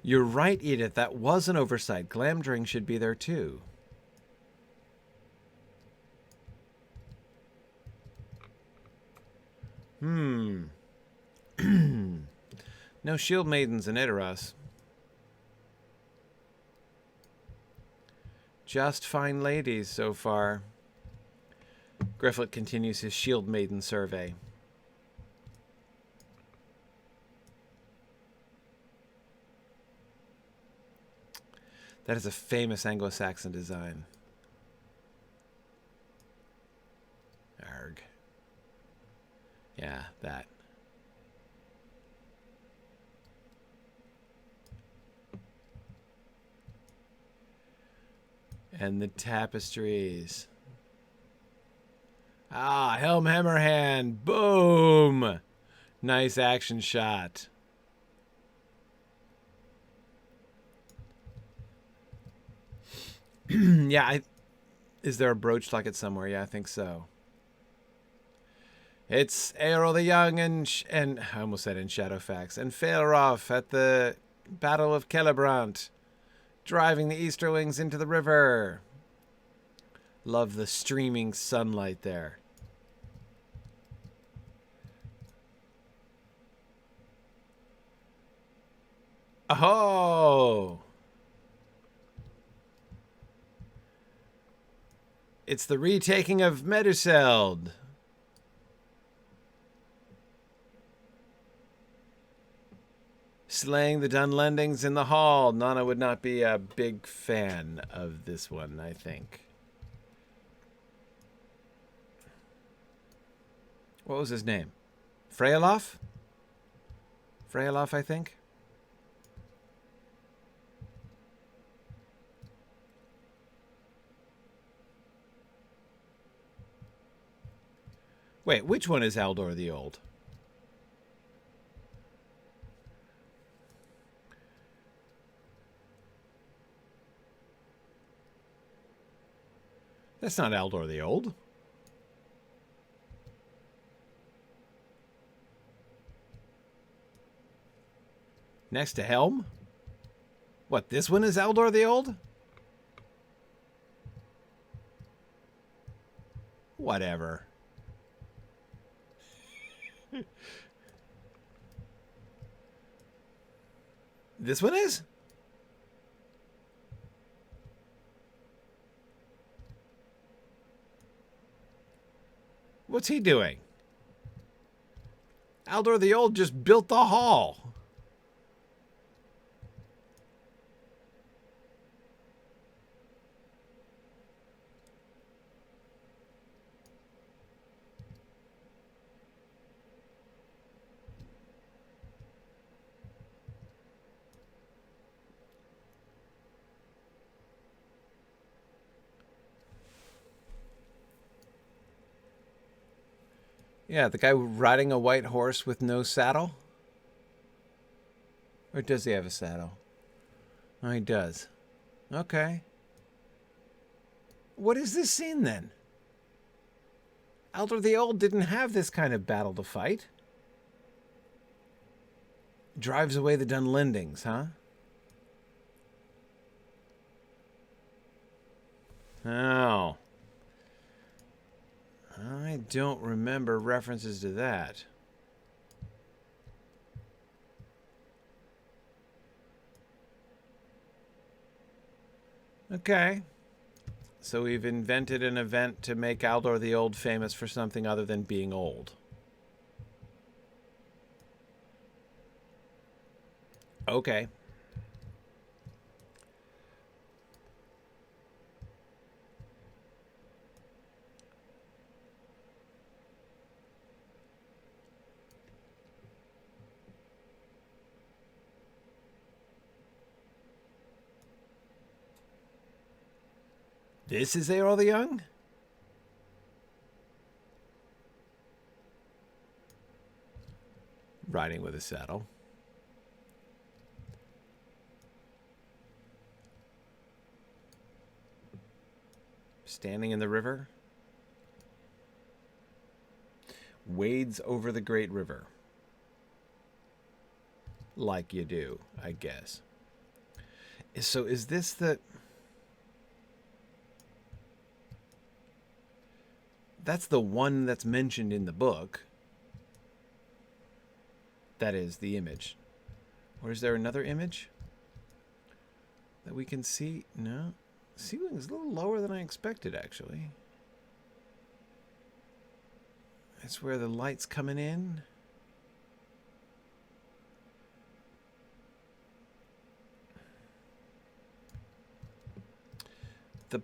You're right, Edith. That was an oversight. Glamdring should be there too. No shield-maidens in Edoras. Just fine ladies so far. Gryfflet continues his shield-maiden survey. That is a famous Anglo-Saxon design. Arg. Yeah, that. And the tapestries. Ah, Helm Hammerhand. Boom. Nice action shot. Yeah, is there a brooch like it somewhere? Yeah, I think so. It's Eorl the Young and I almost said in Shadowfax, and Faelroth at the Battle of Celebrant, driving the Easterlings into the river. Love the streaming sunlight there. Oh! It's the retaking of Meduseld. Slaying the Dunlendings in the hall. Nana would not be a big fan of this one, I think. What was his name? Freyalof? Freyalof, I think. Wait, which one is Aldor the Old? That's not Aldor the Old. Next to Helm? What, this one is Aldor the Old? Whatever. This one is? What's he doing? Aldor the Old just built the hall. Yeah, the guy riding a white horse with no saddle? Or does he have a saddle? Oh, he does. Okay. What is this scene then? Eldor the Old didn't have this kind of battle to fight. Drives away the Dunlendings, huh? Oh. I don't remember references to that. Okay. So we've invented an event to make Eldor the Old famous for something other than being old. Okay. This is Eorl the Young? Riding with a saddle. Standing in the river. Wades over the great river. Like you do, I guess. So is this the... That's the one that's mentioned in the book. That is the image. Or is there another image that we can see? No. Ceiling is a little lower than I expected, actually. That's where the light's coming in. The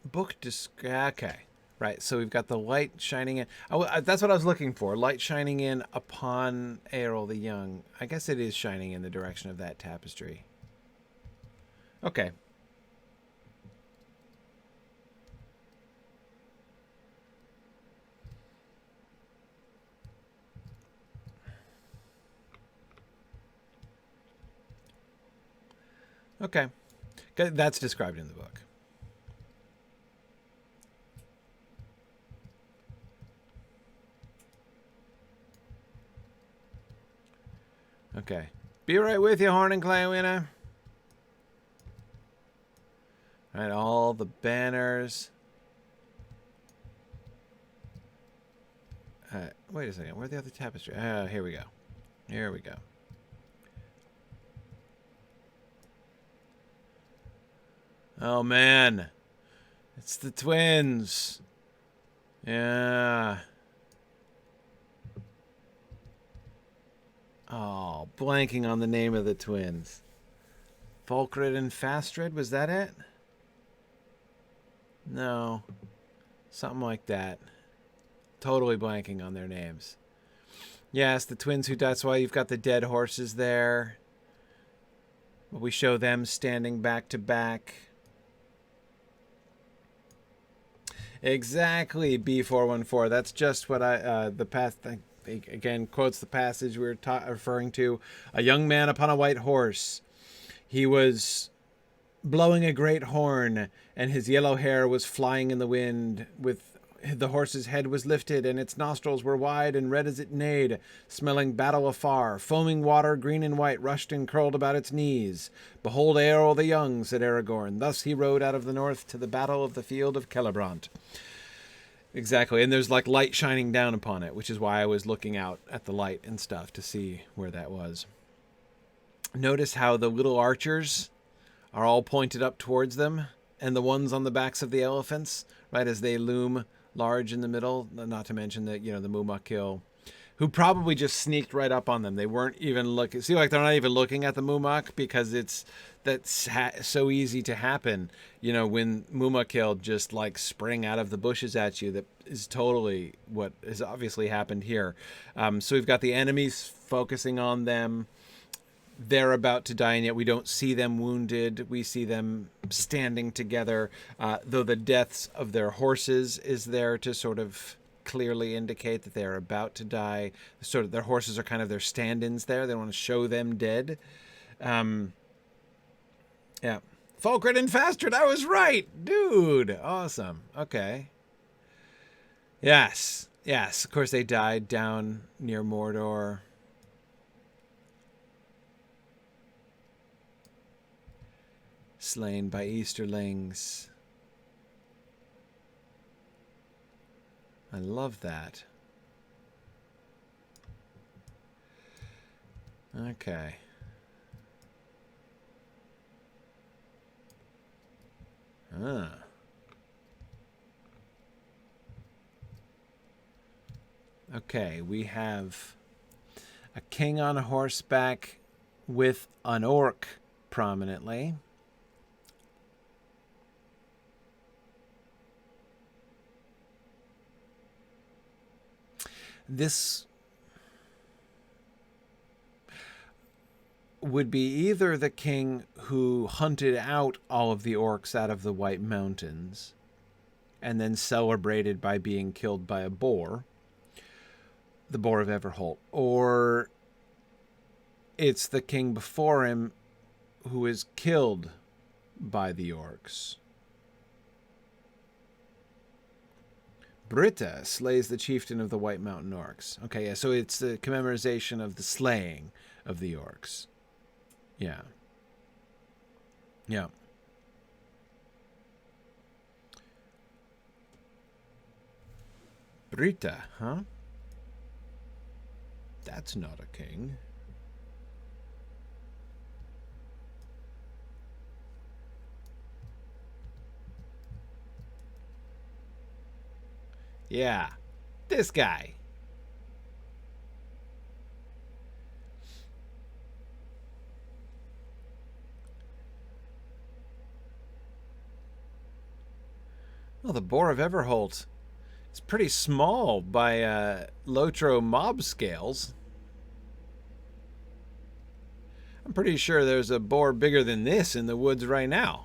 book okay, right, so we've got the light shining in. That's what I was looking for, light shining in upon Eorl the Young. I guess it is shining in the direction of that tapestry. Okay. Okay, that's described in the book. Okay. Be right with you, Horn and Gléowine. Alright, all the banners. Wait a second. Where's the other tapestry? Here we go. Here we go. Oh, man. It's the twins. Yeah. Oh, blanking on the name of the twins. Fulkred and Fastred, was that it? No. Something like that. Totally blanking on their names. Yes, the twins who died. That's why you've got the dead horses there. But we show them standing back to back. Exactly, B414. That's just what the past... Again, quotes the passage we were referring to. A young man upon a white horse. He was blowing a great horn, and his yellow hair was flying in the wind. With the horse's head was lifted, and its nostrils were wide and red as it neighed, smelling battle afar. Foaming water, green and white, rushed and curled about its knees. Behold Eorl the Young, said Aragorn. Thus he rode out of the north to the battle of the field of Celebrant. Exactly, and there's like light shining down upon it, which is why I was looking out at the light and stuff to see where that was. Notice how the little archers are all pointed up towards them, and the ones on the backs of the elephants, right, as they loom large in the middle, not to mention that, the Mumakil, who probably just sneaked right up on them. They weren't even looking. See, like they're not even looking at the Mumak because that's so easy to happen. When Mumakil just like spring out of the bushes at you. That is totally what has obviously happened here. So we've got the enemies focusing on them. They're about to die, and yet we don't see them wounded. We see them standing together, though the deaths of their horses is there to sort of clearly indicate that they're about to die. Sort of their horses are kind of their stand-ins there. They want to show them dead. Yeah. Fulcrid and Fastard, I was right! Dude! Awesome. Okay. Yes. Yes. Of course, they died down near Mordor. Slain by Easterlings. I love that. Okay. Ah. Okay, we have a king on a horseback with an orc prominently. This would be either the king who hunted out all of the orcs out of the White Mountains and then celebrated by being killed by a boar, the Boar of Everholt, or it's the king before him who is killed by the orcs. Britta slays the chieftain of the White Mountain Orcs. Okay, yeah, so it's the commemoration of the slaying of the orcs. Yeah. Yeah. Britta, huh? That's not a king. Yeah, this guy. Well, the Boar of Everholt is pretty small by Lotro mob scales. I'm pretty sure there's a boar bigger than this in the woods right now.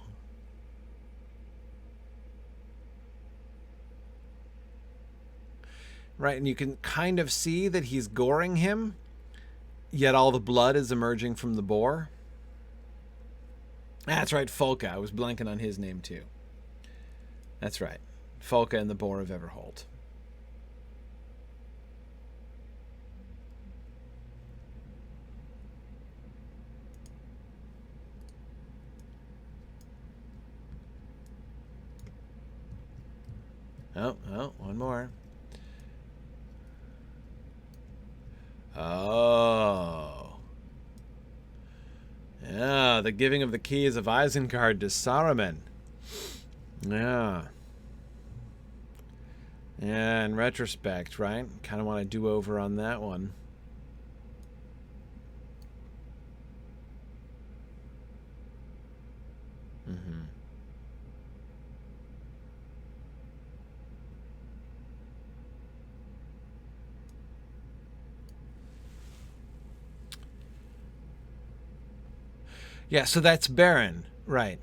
Right, and you can kind of see that he's goring him, yet all the blood is emerging from the boar. That's right, Folka. I was blanking on his name too. That's right. Folka and the Boar of Everholt. Oh, one more. Oh. Yeah, the giving of the keys of Isengard to Saruman. Yeah. Yeah, in retrospect, right? Kind of want to do over on that one. Mm-hmm. Yeah, so that's Beren, right.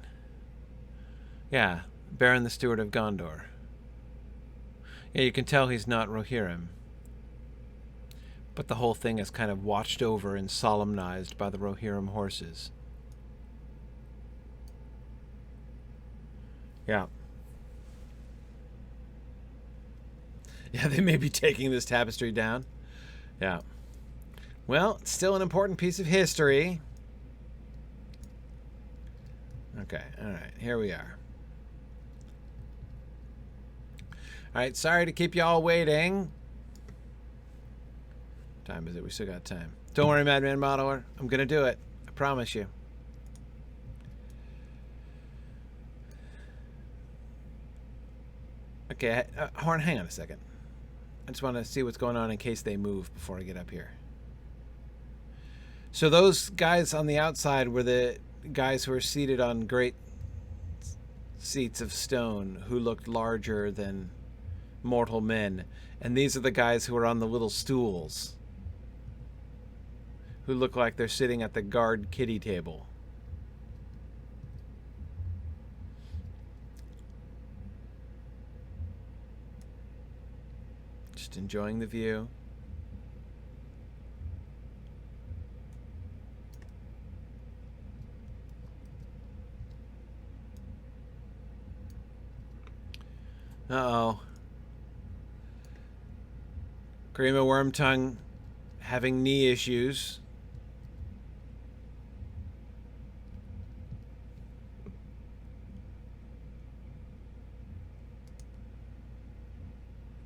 Yeah, Beren the Steward of Gondor. Yeah, you can tell he's not Rohirrim. But the whole thing is kind of watched over and solemnized by the Rohirrim horses. Yeah. Yeah, they may be taking this tapestry down. Yeah. Well, it's still an important piece of history. Okay, alright, here we are. Alright, sorry to keep y'all waiting. What time is it? We still got time. Don't worry, Madman Modeler. I'm gonna do it. I promise you. Okay, Horn, hang on a second. I just want to see what's going on in case they move before I get up here. So those guys on the outside were the guys who were seated on great seats of stone who looked larger than mortal men. And these are the guys who are on the little stools who look like they're sitting at the guard kiddie table. Just enjoying the view. Uh-oh. Grima Wormtongue having knee issues.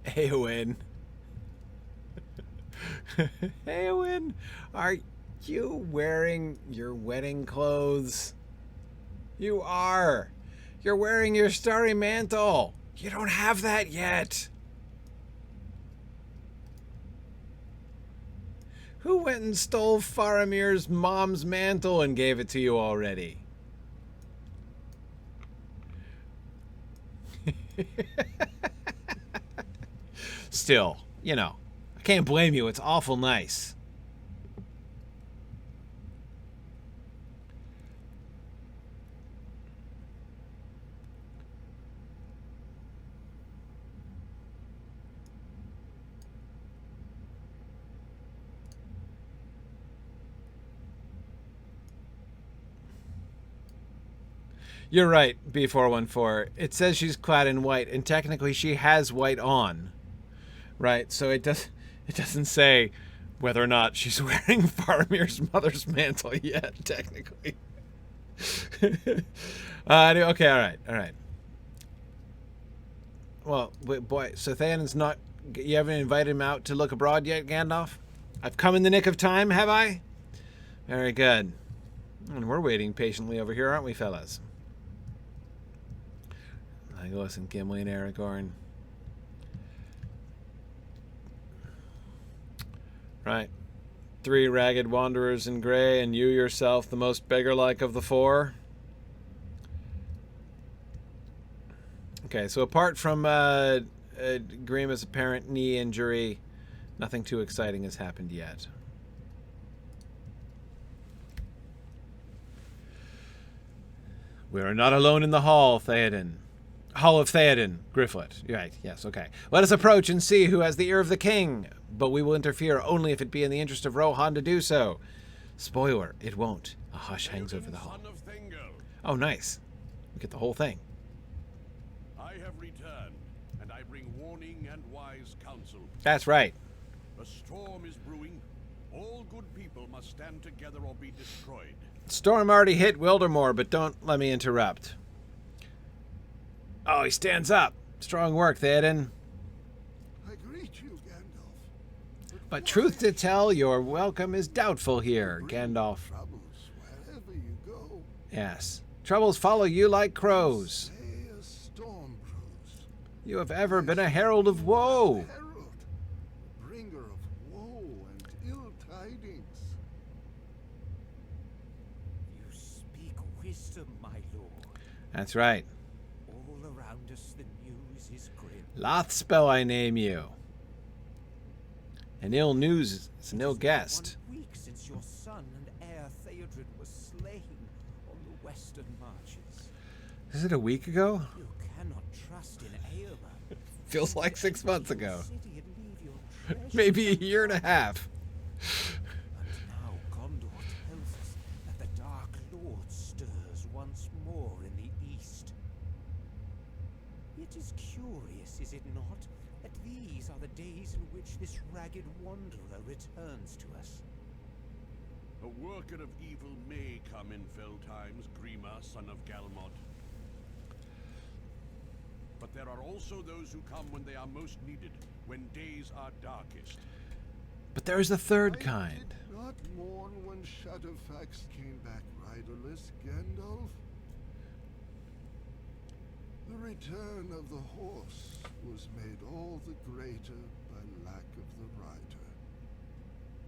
Eowyn. Eowyn, are you wearing your wedding clothes? You are. You're wearing your starry mantle. You don't have that yet. Who went and stole Faramir's mom's mantle and gave it to you already? Still, you know, I can't blame you. It's awful nice. You're right, B414. It says she's clad in white, and technically she has white on. Right, so it doesn't say whether or not she's wearing Faramir's mother's mantle yet, technically. Okay, alright. Well, boy, so Théoden's not... You haven't invited him out to look abroad yet, Gandalf? I've come in the nick of time, have I? Very good. And we're waiting patiently over here, aren't we, fellas? Legolas and Gimli and Aragorn. Right. 3 ragged wanderers in grey, and you yourself the most beggar-like of the 4. Okay, so apart from Grima's apparent knee injury, nothing too exciting has happened yet. We are not alone in the hall, Théoden. Hall of Théoden, Gryfflet. Right, yes, okay. Let us approach and see who has the ear of the king, but we will interfere only if it be in the interest of Rohan to do so. Spoiler, it won't. A hush hangs over the hall. Oh, nice. We get the whole thing. I have returned, and I bring warning and wise counsel. That's right. A storm is brewing. All good people must stand together or be destroyed. Storm already hit Wildermore, but don't let me interrupt. Oh, he stands up. Strong work, Théoden. I greet you, Gandalf. But truth to tell, your welcome is doubtful here, Gandalf. Troubles wherever you go. Yes. Troubles follow you like crows. Say a storm brews. You have ever been a herald of woe. Herald, bringer of woe and ill tidings. You speak wisdom, my lord. That's right. All around us the news is grim. Lothspell I name you. And ill news is an ill guest. 1 week since your son and heir Théoden was slain on the western marches. Is it a week ago? You cannot trust in Eowyn. Feels like 6 months ago. City and leave your treasure. Maybe a year and a half. And now Gondor tells us that the Dark Lord stirs once more in the east. It is curious, is it not, that these are the days in which this ragged wanderer returns to us. A worker of evil may come in fell times, Grima, son of Galmod. But there are also those who come when they are most needed, when days are darkest. But there is a third I kind. did not mourn when Shadowfax came back riderless, Gandalf. The return of the horse was made all the greater by lack of the rider.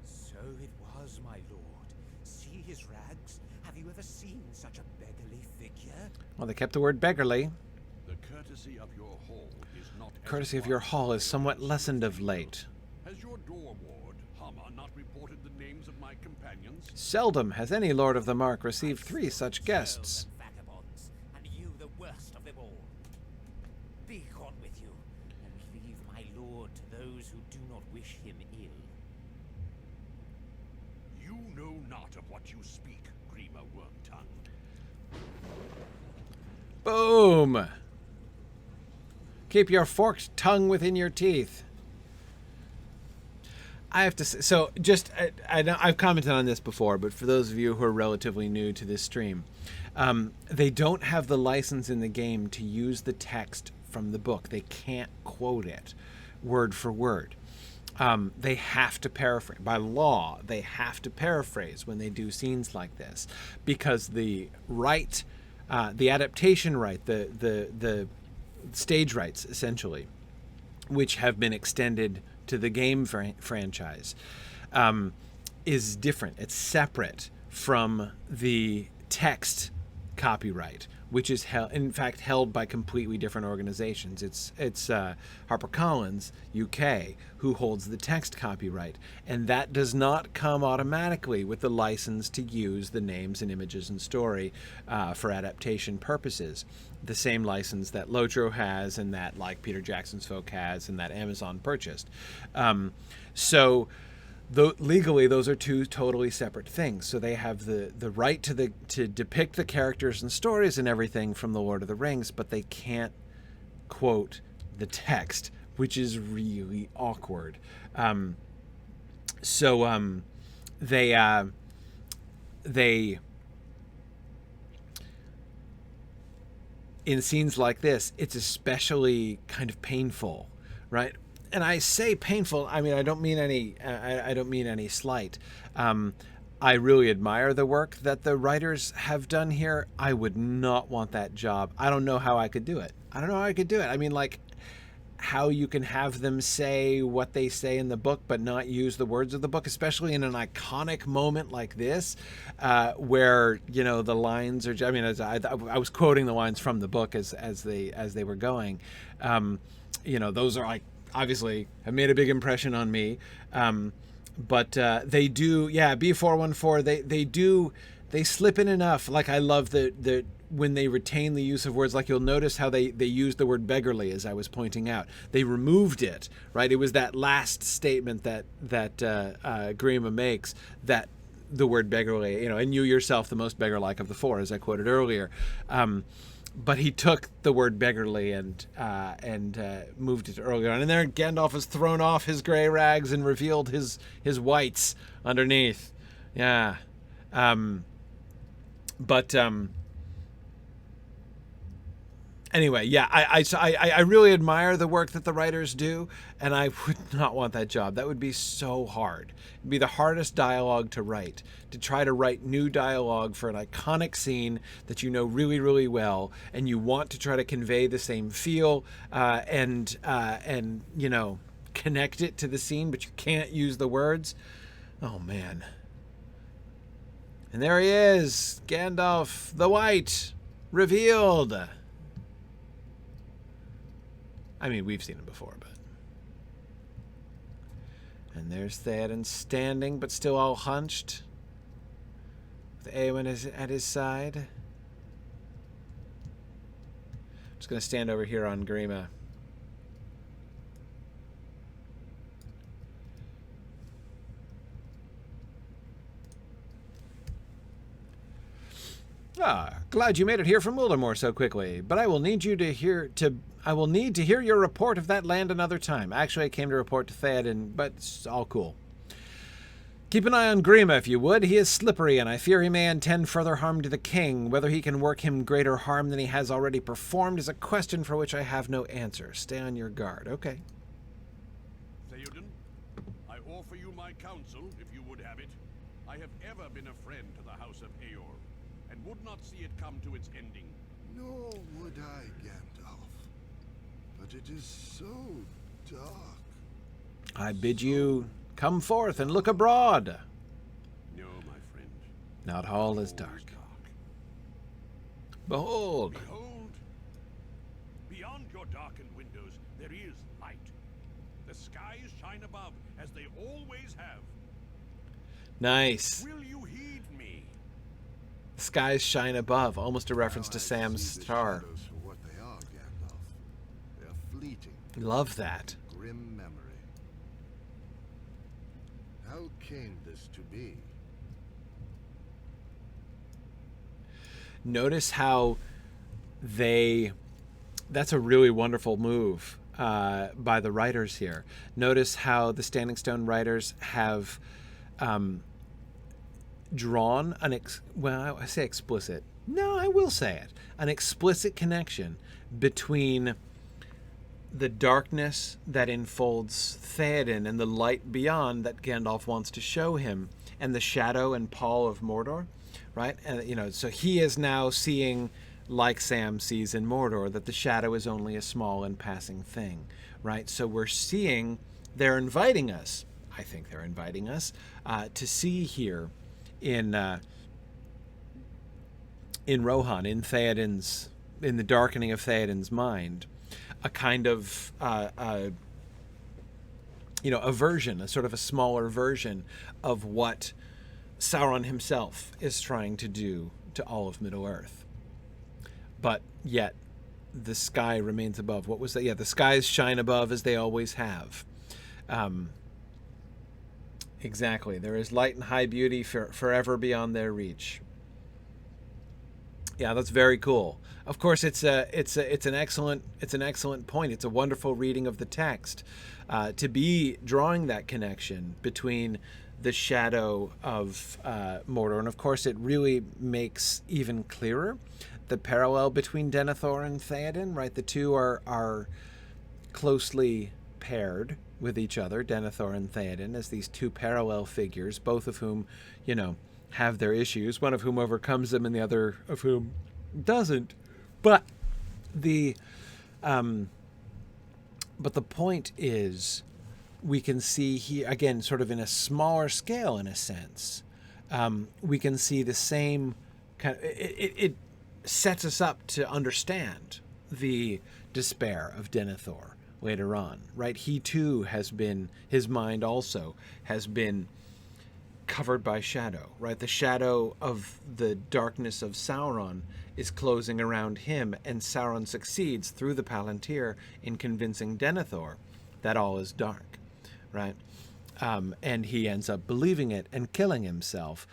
So it was, my lord. See his rags? Have you ever seen such a beggarly figure? Well, they kept the word beggarly. The courtesy of your hall is not as Courtesy it of your was hall is when somewhat I was lessened of single. late. Has your door ward, Háma, not reported the names of my companions? Seldom has any Lord of the Mark received 3 such guests. Vagabonds, and you the worst of them all. Be gone with you, and leave my lord to those who wish him ill. You know not of what you speak, Grima Wormtongue. Boom! Keep your forked tongue within your teeth. I have to say, so just, I know I've commented on this before, but for those of you who are relatively new to this stream, they don't have the license in the game to use the text from the book. They can't quote it word for word. They have to paraphrase. By law, they have to paraphrase when they do scenes like this, because the right, the adaptation right, the stage rights, essentially, which have been extended to the game franchise, is different. It's separate from the text copyright, which is in fact held by completely different organizations. It's HarperCollins UK who holds the text copyright, and that does not come automatically with the license to use the names and images and story for adaptation purposes. The same license that Lotro has, and that like Peter Jackson's Folk has, and that Amazon purchased. Legally, those are two totally separate things. So they have the right to depict the characters and stories and everything from the Lord of the Rings, but they can't quote the text, which is really awkward. They in scenes like this, it's especially kind of painful, right? And I say painful, I mean, I don't mean any slight. I really admire the work that the writers have done here. I would not want that job. I don't know how I could do it. I mean, like, how you can have them say what they say in the book but not use the words of the book, especially in an iconic moment like this, where, you know, the lines are, I mean, as I was quoting the lines from the book as they were going. You know, those are, like, obviously have made a big impression on me. But they do, yeah, B414, they slip in enough. Like, I love the when they retain the use of words, like you'll notice how they used the word beggarly, as I was pointing out. They removed it, right? It was that last statement that Grima makes, that the word beggarly, you know, and you yourself the most beggar-like of the four, as I quoted earlier. But he took the word beggarly and moved it earlier on. And there Gandalf has thrown off his gray rags and revealed his whites underneath. Yeah. Anyway, yeah, I really admire the work that the writers do, and I would not want that job. That would be so hard. It'd be the hardest dialogue to write, to try to write new dialogue for an iconic scene that you know really, really well, and you want to try to convey the same feel and you know, connect it to the scene, but you can't use the words. Oh, man. And there he is, Gandalf the White, revealed. I mean, we've seen him before, but... And there's Théoden standing, but still all hunched, with Eowyn at his side. I'm just going to stand over here on Grima. Ah, glad you made it here from Wildermore so quickly, but I will need to hear your report of that land another time. Actually, I came to report to Théoden, but it's all cool. Keep an eye on Grima, if you would. He is slippery, and I fear he may intend further harm to the king. Whether he can work him greater harm than he has already performed is a question for which I have no answer. Stay on your guard. Okay. Théoden, I offer you my counsel, if you would have it. I have ever been a friend to the House of Eowyn, and would not see it come to its ending. Nor would I, Gandalf. But it is so dark. I bid you come forth and look abroad. No, my friend. Not all is dark. Behold. Behold. Beyond your darkened windows, there is light. The skies shine above, as they always have. Nice. Will you heed me? The skies shine above. Almost a reference to Sam's See the star. shadows for what they are, Gandalf. They are fleeting, Love that. grim memory. How came this to be? Notice how that's a really wonderful move by the writers here. Notice how the Standing Stone writers have drawn well, I say explicit. No, I will say it. An explicit connection between the darkness that enfolds Théoden and the light beyond that Gandalf wants to show him, and the shadow and pall of Mordor, right? And so he is now seeing, like Sam sees in Mordor, that the shadow is only a small and passing thing, right? So we're seeing, they're inviting us, I think they're inviting us, to see here in Rohan, in the darkening of Théoden's mind, a kind of a version, a sort of a smaller version of what Sauron himself is trying to do to all of Middle-earth. But yet the sky remains above. What was that? Yeah, the skies shine above as they always have. Exactly. There is light and high beauty forever beyond their reach. Yeah, that's very cool. Of course, it's an excellent point. It's a wonderful reading of the text to be drawing that connection between the shadow of Mordor, and of course, it really makes even clearer the parallel between Denethor and Théoden. Right, the two are closely paired with each other, Denethor and Théoden, as these two parallel figures, both of whom, have their issues, one of whom overcomes them and the other of whom doesn't. But the point is, we can see here, again, sort of in a smaller scale, in a sense, we can see the same kind of, it sets us up to understand the despair of Denethor later on, right? He too his mind also has been covered by shadow, right? The shadow of the darkness of Sauron is closing around him, and Sauron succeeds through the Palantir in convincing Denethor that all is dark, right? And he ends up believing it and killing himself.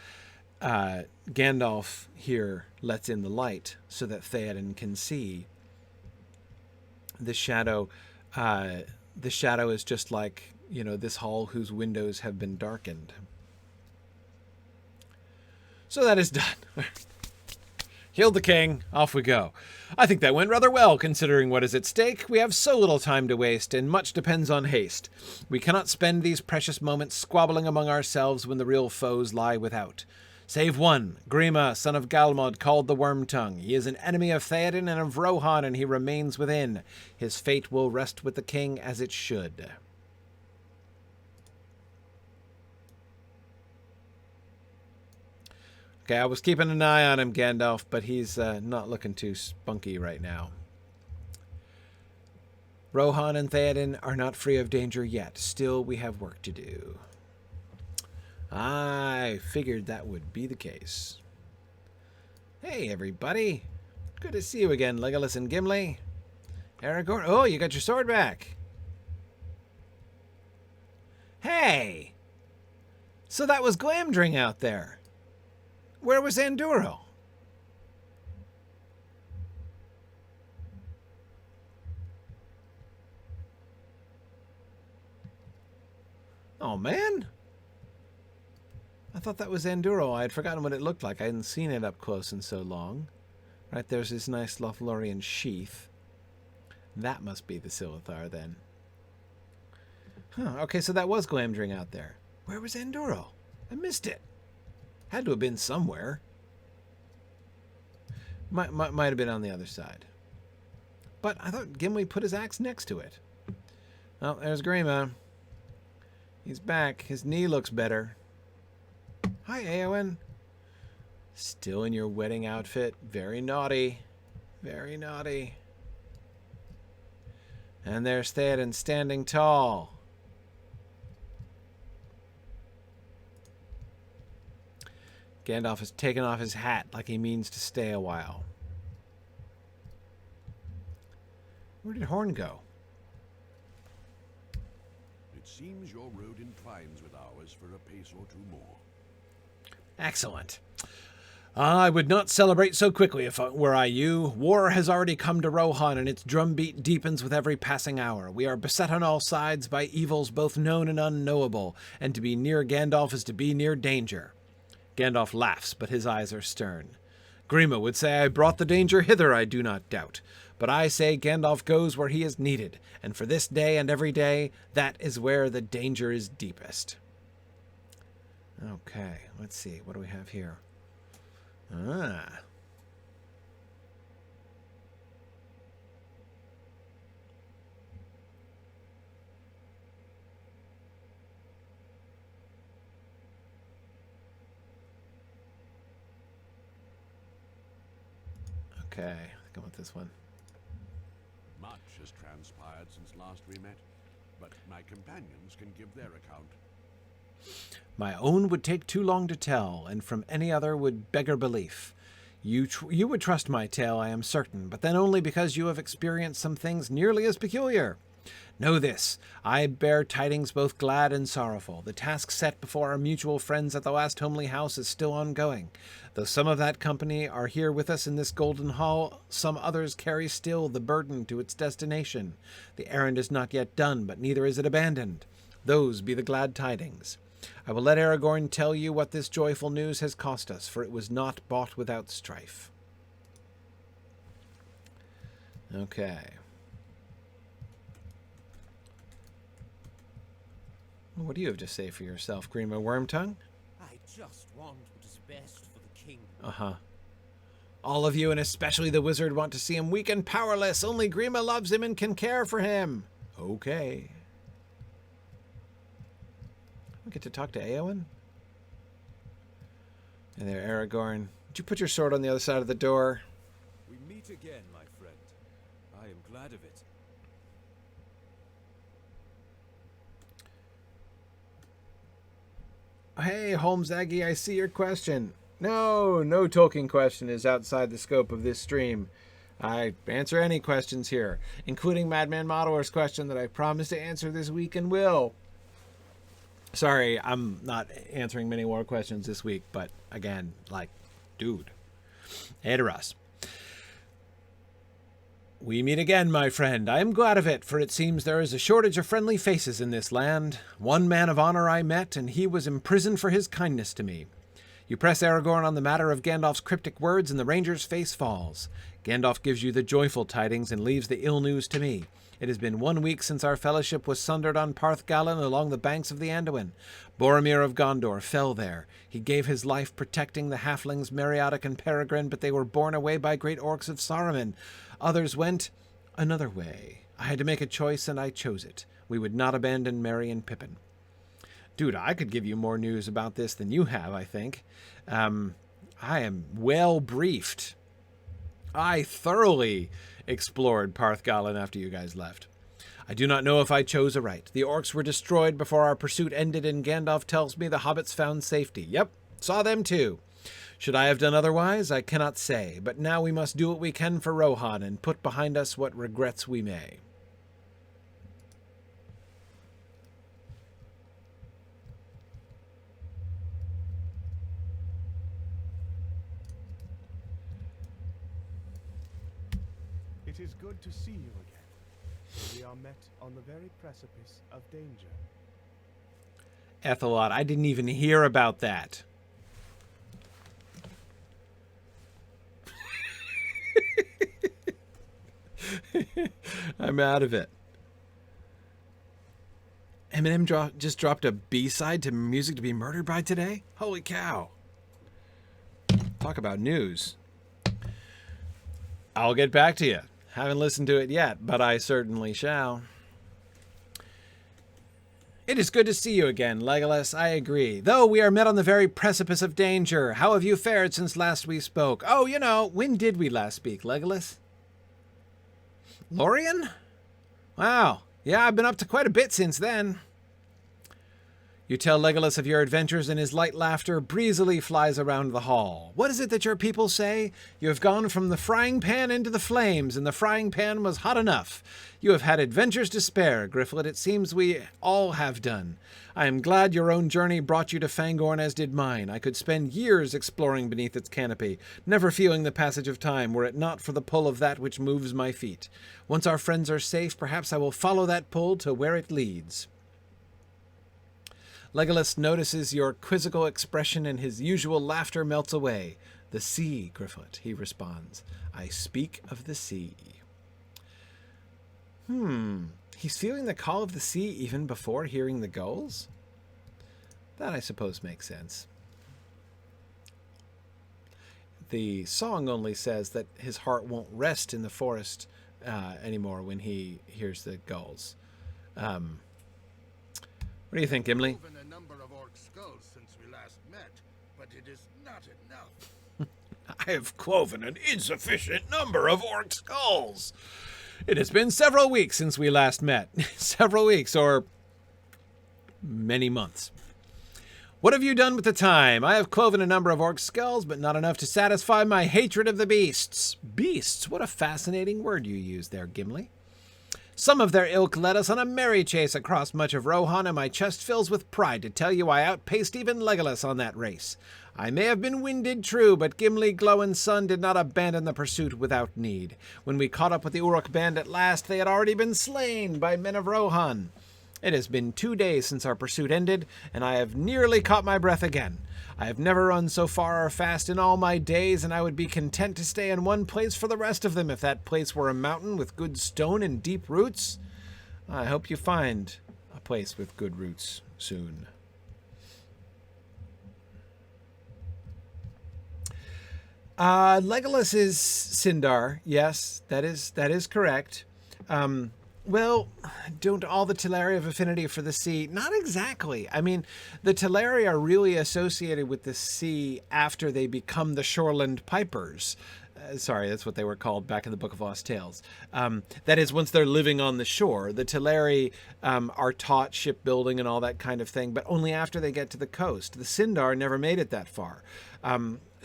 Gandalf here lets in the light so that Théoden can see. The shadow is just like, this hall whose windows have been darkened. So that is done. Killed the king. Off we go. I think that went rather well, considering what is at stake. We have so little time to waste, and much depends on haste. We cannot spend these precious moments squabbling among ourselves when the real foes lie without. Save one, Grima, son of Galmod, called the Wormtongue. He is an enemy of Théoden and of Rohan, and he remains within. His fate will rest with the king as it should. Okay, I was keeping an eye on him, Gandalf, but he's not looking too spunky right now. Rohan and Théoden are not free of danger yet. Still, we have work to do. I figured that would be the case. Hey, everybody. Good to see you again, Legolas and Gimli. Aragorn. Oh, you got your sword back. Hey! So that was Glamdring out there. Where was Andúril? Oh, man. I thought that was Andúril. I had forgotten what it looked like. I hadn't seen it up close in so long. Right, there's this nice Lothlorien sheath. That must be the Silithar, then. Huh, okay, so that was Glamdring out there. Where was Andúril? I missed it. Had to have been somewhere. Might have been on the other side. But I thought Gimli put his axe next to it. Oh, there's Grima. He's back. His knee looks better. Hi, Eowyn. Still in your wedding outfit. Very naughty. Very naughty. And there's Théoden standing tall. Gandalf has taken off his hat like he means to stay a while. It Where did Horn go? seems your road entwines with ours for a pace or two more. Excellent. I would not celebrate so quickly if were I you. War has already come to Rohan, and its drumbeat deepens with every passing hour. We are beset on all sides by evils both known and unknowable, and to be near Gandalf is to be near danger. Gandalf laughs, but his eyes are stern. Grima would say, I brought the danger hither, I do not doubt. But I say Gandalf goes where he is needed, and for this day and every day, that is where the danger is deepest. Okay, let's see. What do we have here? Ah. Okay, go with this one. Much has transpired since last we met, but my companions can give their account. My own would take too long to tell, and from any other would beggar belief. You would trust my tale, I am certain, but then only because you have experienced some things nearly as peculiar. Know this, I bear tidings both glad and sorrowful. The task set before our mutual friends at the last homely house is still ongoing. Though some of that company are here with us in this golden hall, some others carry still the burden to its destination. The errand is not yet done, but neither is it abandoned. Those be the glad tidings. I will let Aragorn tell you what this joyful news has cost us, for it was not bought without strife. Okay. What do you have to say for yourself, Grima Wormtongue? I just want what is best for the king. Uh-huh. All of you, and especially the wizard, want to see him weak and powerless. Only Grima loves him and can care for him. Okay. We get to talk to Eowyn? Hey there, Aragorn. Did you put your sword on the other side of the door? We meet again, my friend. I am glad of it. Hey, Holmes Aggie, I see your question. No Tolkien question is outside the scope of this stream. I answer any questions here, including Madman Modeler's question that I promised to answer this week and will. Sorry, I'm not answering many more questions this week, but again, like, dude. Edoras. We meet again, my friend. I am glad of it, for it seems there is a shortage of friendly faces in this land. One man of honor I met, and he was imprisoned for his kindness to me. You press Aragorn on the matter of Gandalf's cryptic words, and the ranger's face falls. Gandalf gives you the joyful tidings and leaves the ill news to me. It has been 1 week since our fellowship was sundered on Parthgallen along the banks of the Anduin. Boromir of Gondor fell there. He gave his life protecting the halflings Meriadoc and Peregrine, but they were borne away by great orcs of Saruman. Others went another way. I had to make a choice, and I chose it. We would not abandon Merry and Pippin. Dude, I could give you more news about this than you have, I think. I am well briefed. I thoroughly explored Parthgallen after you guys left. I do not know if I chose aright. The orcs were destroyed before our pursuit ended, and Gandalf tells me the hobbits found safety. Yep, saw them too. Should I have done otherwise? I cannot say, but now we must do what we can for Rohan and put behind us what regrets we may. It is good to see you again, for we are met on the very precipice of danger. Ethelot, I didn't even hear about that. I'm out of it. Eminem just dropped a B-side to Music to Be Murdered By today? Holy cow. Talk about news. I'll get back to you. Haven't listened to it yet, but I certainly shall. It is good to see you again, Legolas, I agree. Though we are met on the very precipice of danger. How have you fared since last we spoke? Oh, you know, when did we last speak, Legolas? Lorien? Wow. Yeah, I've been up to quite a bit since then. You tell Legolas of your adventures, and his light laughter breezily flies around the hall. What is it that your people say? You have gone from the frying pan into the flames, and the frying pan was hot enough. You have had adventures to spare, Gryfflet. It seems we all have done. I am glad your own journey brought you to Fangorn, as did mine. I could spend years exploring beneath its canopy, never feeling the passage of time, were it not for the pull of that which moves my feet. Once our friends are safe, perhaps I will follow that pull to where it leads. Legolas notices your quizzical expression, and his usual laughter melts away. The sea, Gryfflet, he responds. I speak of the sea. He's feeling the call of the sea even before hearing the gulls? That, I suppose, makes sense. The song only says that his heart won't rest in the forest anymore when he hears the gulls. What do you think, Gimli? A number of orc skulls since we last met, but it is not enough. I have cloven an insufficient number of orc skulls. It has been several weeks since we last met. Several weeks, or many months. What have you done with the time? I have cloven a number of orc skulls, but not enough to satisfy my hatred of the beasts. Beasts? What a fascinating word you use there, Gimli. Some of their ilk led us on a merry chase across much of Rohan, and my chest fills with pride to tell you I outpaced even Legolas on that race. I may have been winded, true, but Gimli, Glowin's son, did not abandon the pursuit without need. When we caught up with the Uruk band at last, they had already been slain by men of Rohan. It has been 2 days since our pursuit ended, and I have nearly caught my breath again. I have never run so far or fast in all my days, and I would be content to stay in one place for the rest of them if that place were a mountain with good stone and deep roots. I hope you find a place with good roots soon. Legolas is Sindar. Yes, that is correct. Well, don't all the Teleri have affinity for the sea? Not exactly. I mean, the Teleri are really associated with the sea after they become the Shoreland Pipers. Sorry, that's what they were called back in the Book of Lost Tales. That is, once they're living on the shore. The Teleri are taught shipbuilding and all that kind of thing, but only after they get to the coast. The Sindar never made it that far.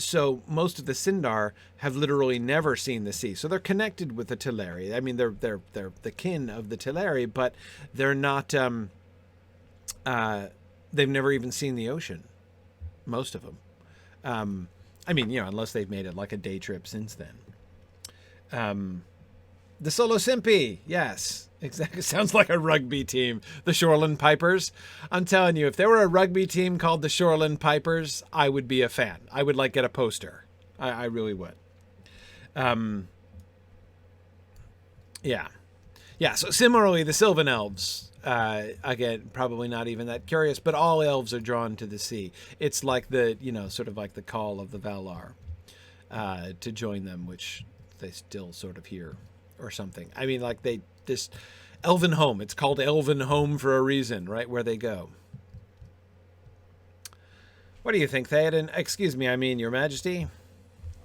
So most of the Sindar have literally never seen the sea. So they're connected with the Teleri. I mean, they're the kin of the Teleri, but they're not. They've never even seen the ocean. Most of them. I mean, unless they've made it like a day trip since then. The Solo Simpi, yes, exactly. Sounds like a rugby team, the Shoreland Pipers. I'm telling you, if there were a rugby team called the Shoreland Pipers, I would be a fan. I would get a poster. I really would. Yeah. So similarly, the Sylvan Elves, again, probably not even that curious, but all elves are drawn to the sea. It's like the, sort of like the call of the Valar to join them, which they still sort of hear. Or something. I mean, this Elven home. It's called Elven home for a reason, right? Where they go. What do you think, Théoden? Excuse me, I mean, Your Majesty?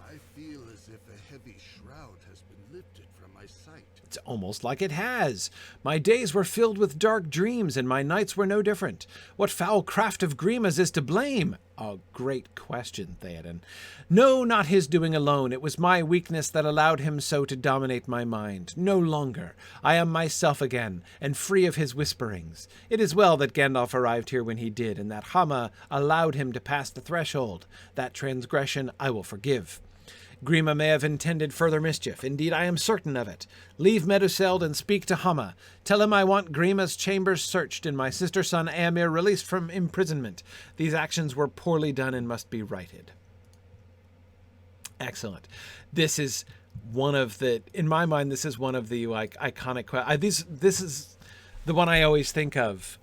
I feel as if a heavy shroud has been lifted from my sight. It's almost like it has. My days were filled with dark dreams, and my nights were no different. What foul craft of Grima's is to blame? A great question, Théoden. No, not his doing alone. It was my weakness that allowed him so to dominate my mind. No longer. I am myself again, and free of his whisperings. It is well that Gandalf arrived here when he did, and that Háma allowed him to pass the threshold. That transgression I will forgive. Grima may have intended further mischief. Indeed, I am certain of it. Leave Meduseld and speak to Háma. Tell him I want Grima's chambers searched and my sister son Éomer released from imprisonment. These actions were poorly done and must be righted. Excellent. This is one of the, in my mind, this is one of the iconic. This is the one I always think of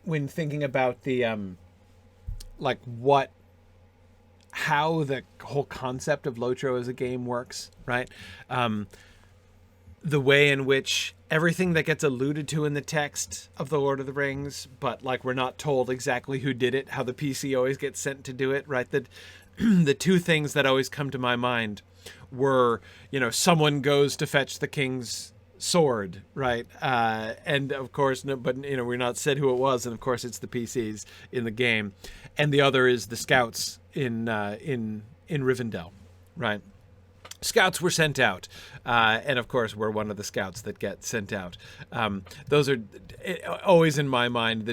when thinking about the how the whole concept of Lotro as a game works, right? The way in which everything that gets alluded to in the text of The Lord of the Rings, but we're not told exactly who did it, how the PC always gets sent to do it, right? The two things that always come to my mind were, someone goes to fetch the king's sword, right? And of course, no, but we're not said who it was, and of course it's the PCs in the game, and the other is the scouts in Rivendell, right? Scouts were sent out, and of course we're one of the scouts that get sent out. Those are always in my mind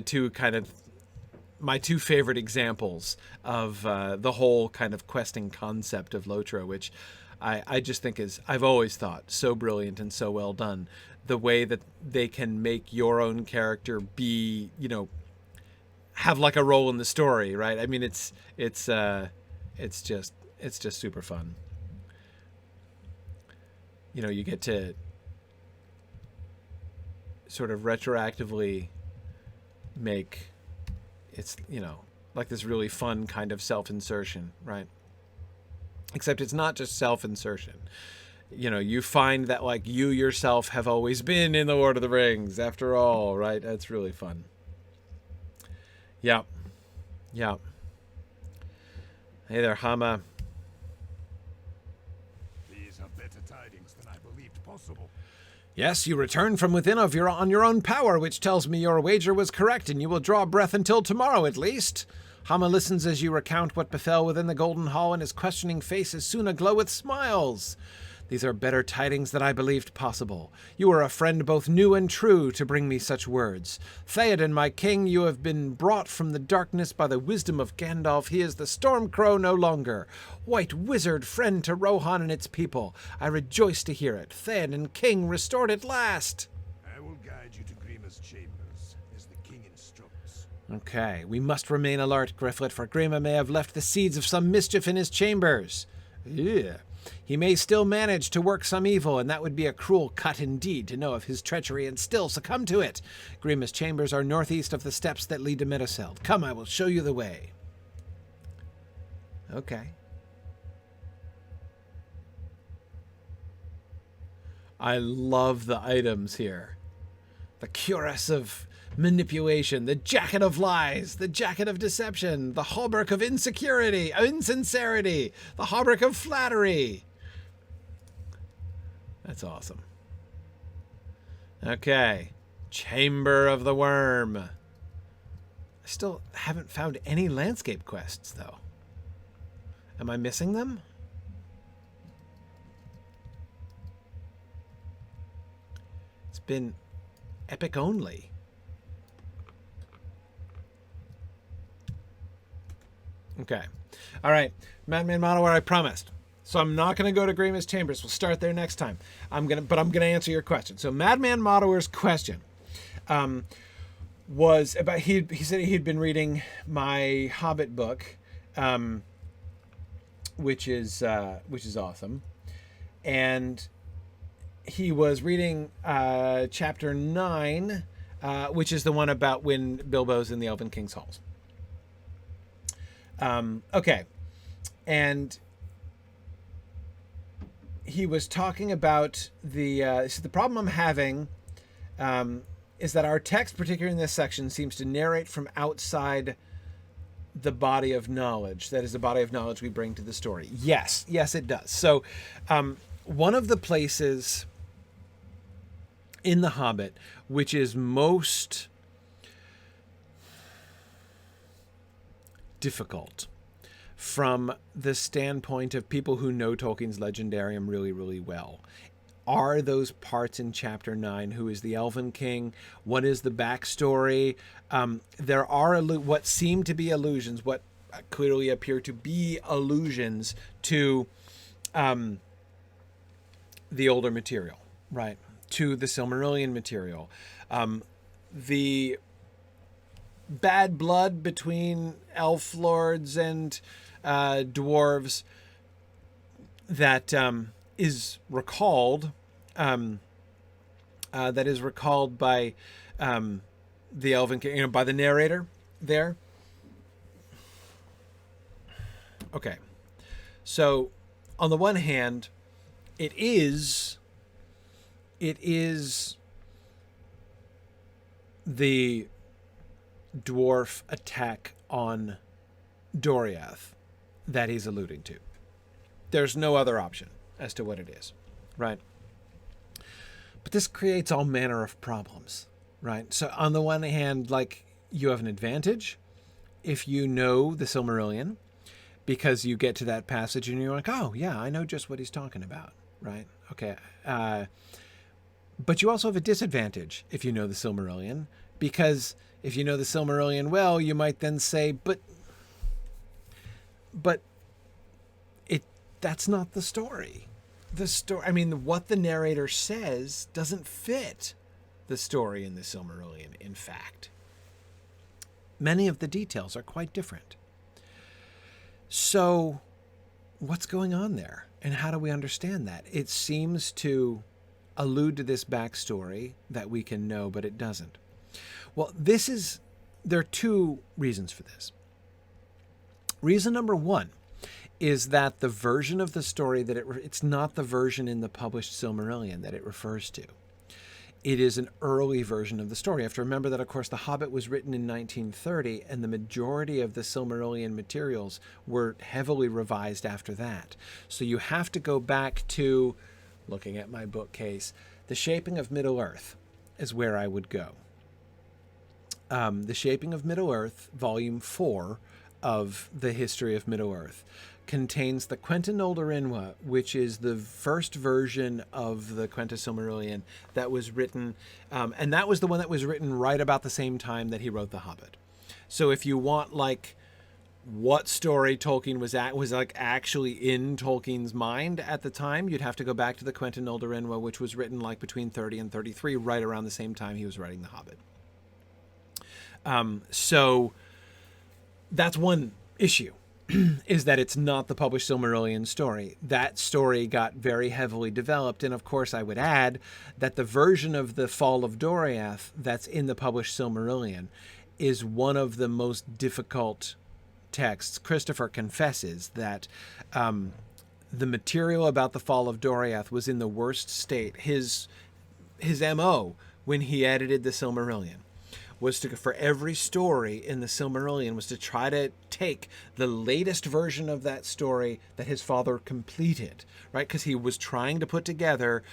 my two favorite examples of the whole kind of questing concept of Lotro, which I just think I've always thought so brilliant and so well done. The way that they can make your own character be, have like a role in the story, right? I mean, it's just super fun. You get to sort of retroactively make it's, like this really fun kind of self-insertion, right? Except it's not just self-insertion. You find that like you yourself have always been in the Lord of the Rings after all, right? That's really fun. Yeah. Yeah. Hey there, Háma. These are better tidings than I believed possible. Yes, you return from within on your own power, which tells me your wager was correct, and you will draw breath until tomorrow at least. Háma listens as you recount what befell within the Golden Hall, and his questioning face is soon aglow with smiles. These are better tidings than I believed possible. You are a friend both new and true to bring me such words. Théoden, my king, you have been brought from the darkness by the wisdom of Gandalf. He is the Stormcrow no longer. White wizard, friend to Rohan and its people. I rejoice to hear it. Théoden King restored at last. I will guide you to Grima's chambers, as the king instructs. Okay, we must remain alert, Gryfflet, for Grima may have left the seeds of some mischief in his chambers. Yeah. He may still manage to work some evil, and that would be a cruel cut indeed to know of his treachery and still succumb to it. Grima's chambers are northeast of the steps that lead to Meduseld. Come, I will show you the way. Okay. I love the items here. The cuirass of manipulation, the jacket of lies, the jacket of deception, the hauberk of insincerity, the hauberk of flattery. That's awesome. Okay. Chamber of the Worm. I still haven't found any landscape quests, though. Am I missing them? It's been epic only. Okay. All right. Madman Model where I promised. So I'm not going to go to Grima's Chambers. We'll start there next time. I'm going to answer your question. So Madman Modeler's question was about he said he'd been reading my Hobbit book, which is awesome, and he was reading chapter 9, which is the one about when Bilbo's in the Elven King's halls. Okay, and he was talking about the problem I'm having is that our text, particularly in this section, seems to narrate from outside the body of knowledge. That is the body of knowledge we bring to the story. Yes, it does. So one of the places in The Hobbit which is most difficult from the standpoint of people who know Tolkien's Legendarium really, really well are those parts in Chapter 9. Who is the Elven King? What is the backstory? There are what seem to be allusions, what clearly appear to be allusions to the older material, right? To the Silmarillion material. The bad blood between elf lords and dwarves that is recalled by the Elven King, by the narrator there. Okay, so on the one hand, it is the dwarf attack on Doriath that he's alluding to. There's no other option as to what it is, right? But this creates all manner of problems, right? So on the one hand, like, you have an advantage if you know the Silmarillion, because you get to that passage and you're like, oh yeah, I know just what he's talking about, right? Okay. But you also have a disadvantage if you know the Silmarillion, because if you know the Silmarillion well, you might then say, but that's not the story. The story, I mean, what the narrator says doesn't fit the story in the Silmarillion, in fact. Many of the details are quite different. So what's going on there? And how do we understand that? It seems to allude to this backstory that we can know, but it doesn't. Well, there are two reasons for this. Reason number one is that the version of the story that it's not the version in the published Silmarillion that it refers to. It is an early version of the story. You have to remember that, of course, The Hobbit was written in 1930, and the majority of the Silmarillion materials were heavily revised after that. So you have to go back to, looking at my bookcase, The Shaping of Middle-earth is where I would go. The Shaping of Middle-earth, Volume 4 of the History of Middle-earth, contains the Quenta Nolde Rinwa, which is the first version of the Quenta Silmarillion that was written, and that was the one that was written right about the same time that he wrote The Hobbit. So if you want, like, what story Tolkien was like actually in Tolkien's mind at the time, you'd have to go back to the Quenta Nolde Rinwa, which was written like between 30 and 33, right around the same time he was writing The Hobbit. So that's one issue. Is that it's not the published Silmarillion story. That story got very heavily developed, and of course I would add that the version of the Fall of Doriath that's in the published Silmarillion is one of the most difficult texts. Christopher confesses that the material about the Fall of Doriath was in the worst state. His MO when he edited the Silmarillion was to, for every story in the Silmarillion, was to try to take the latest version of that story that his father completed, right? Because he was trying to put together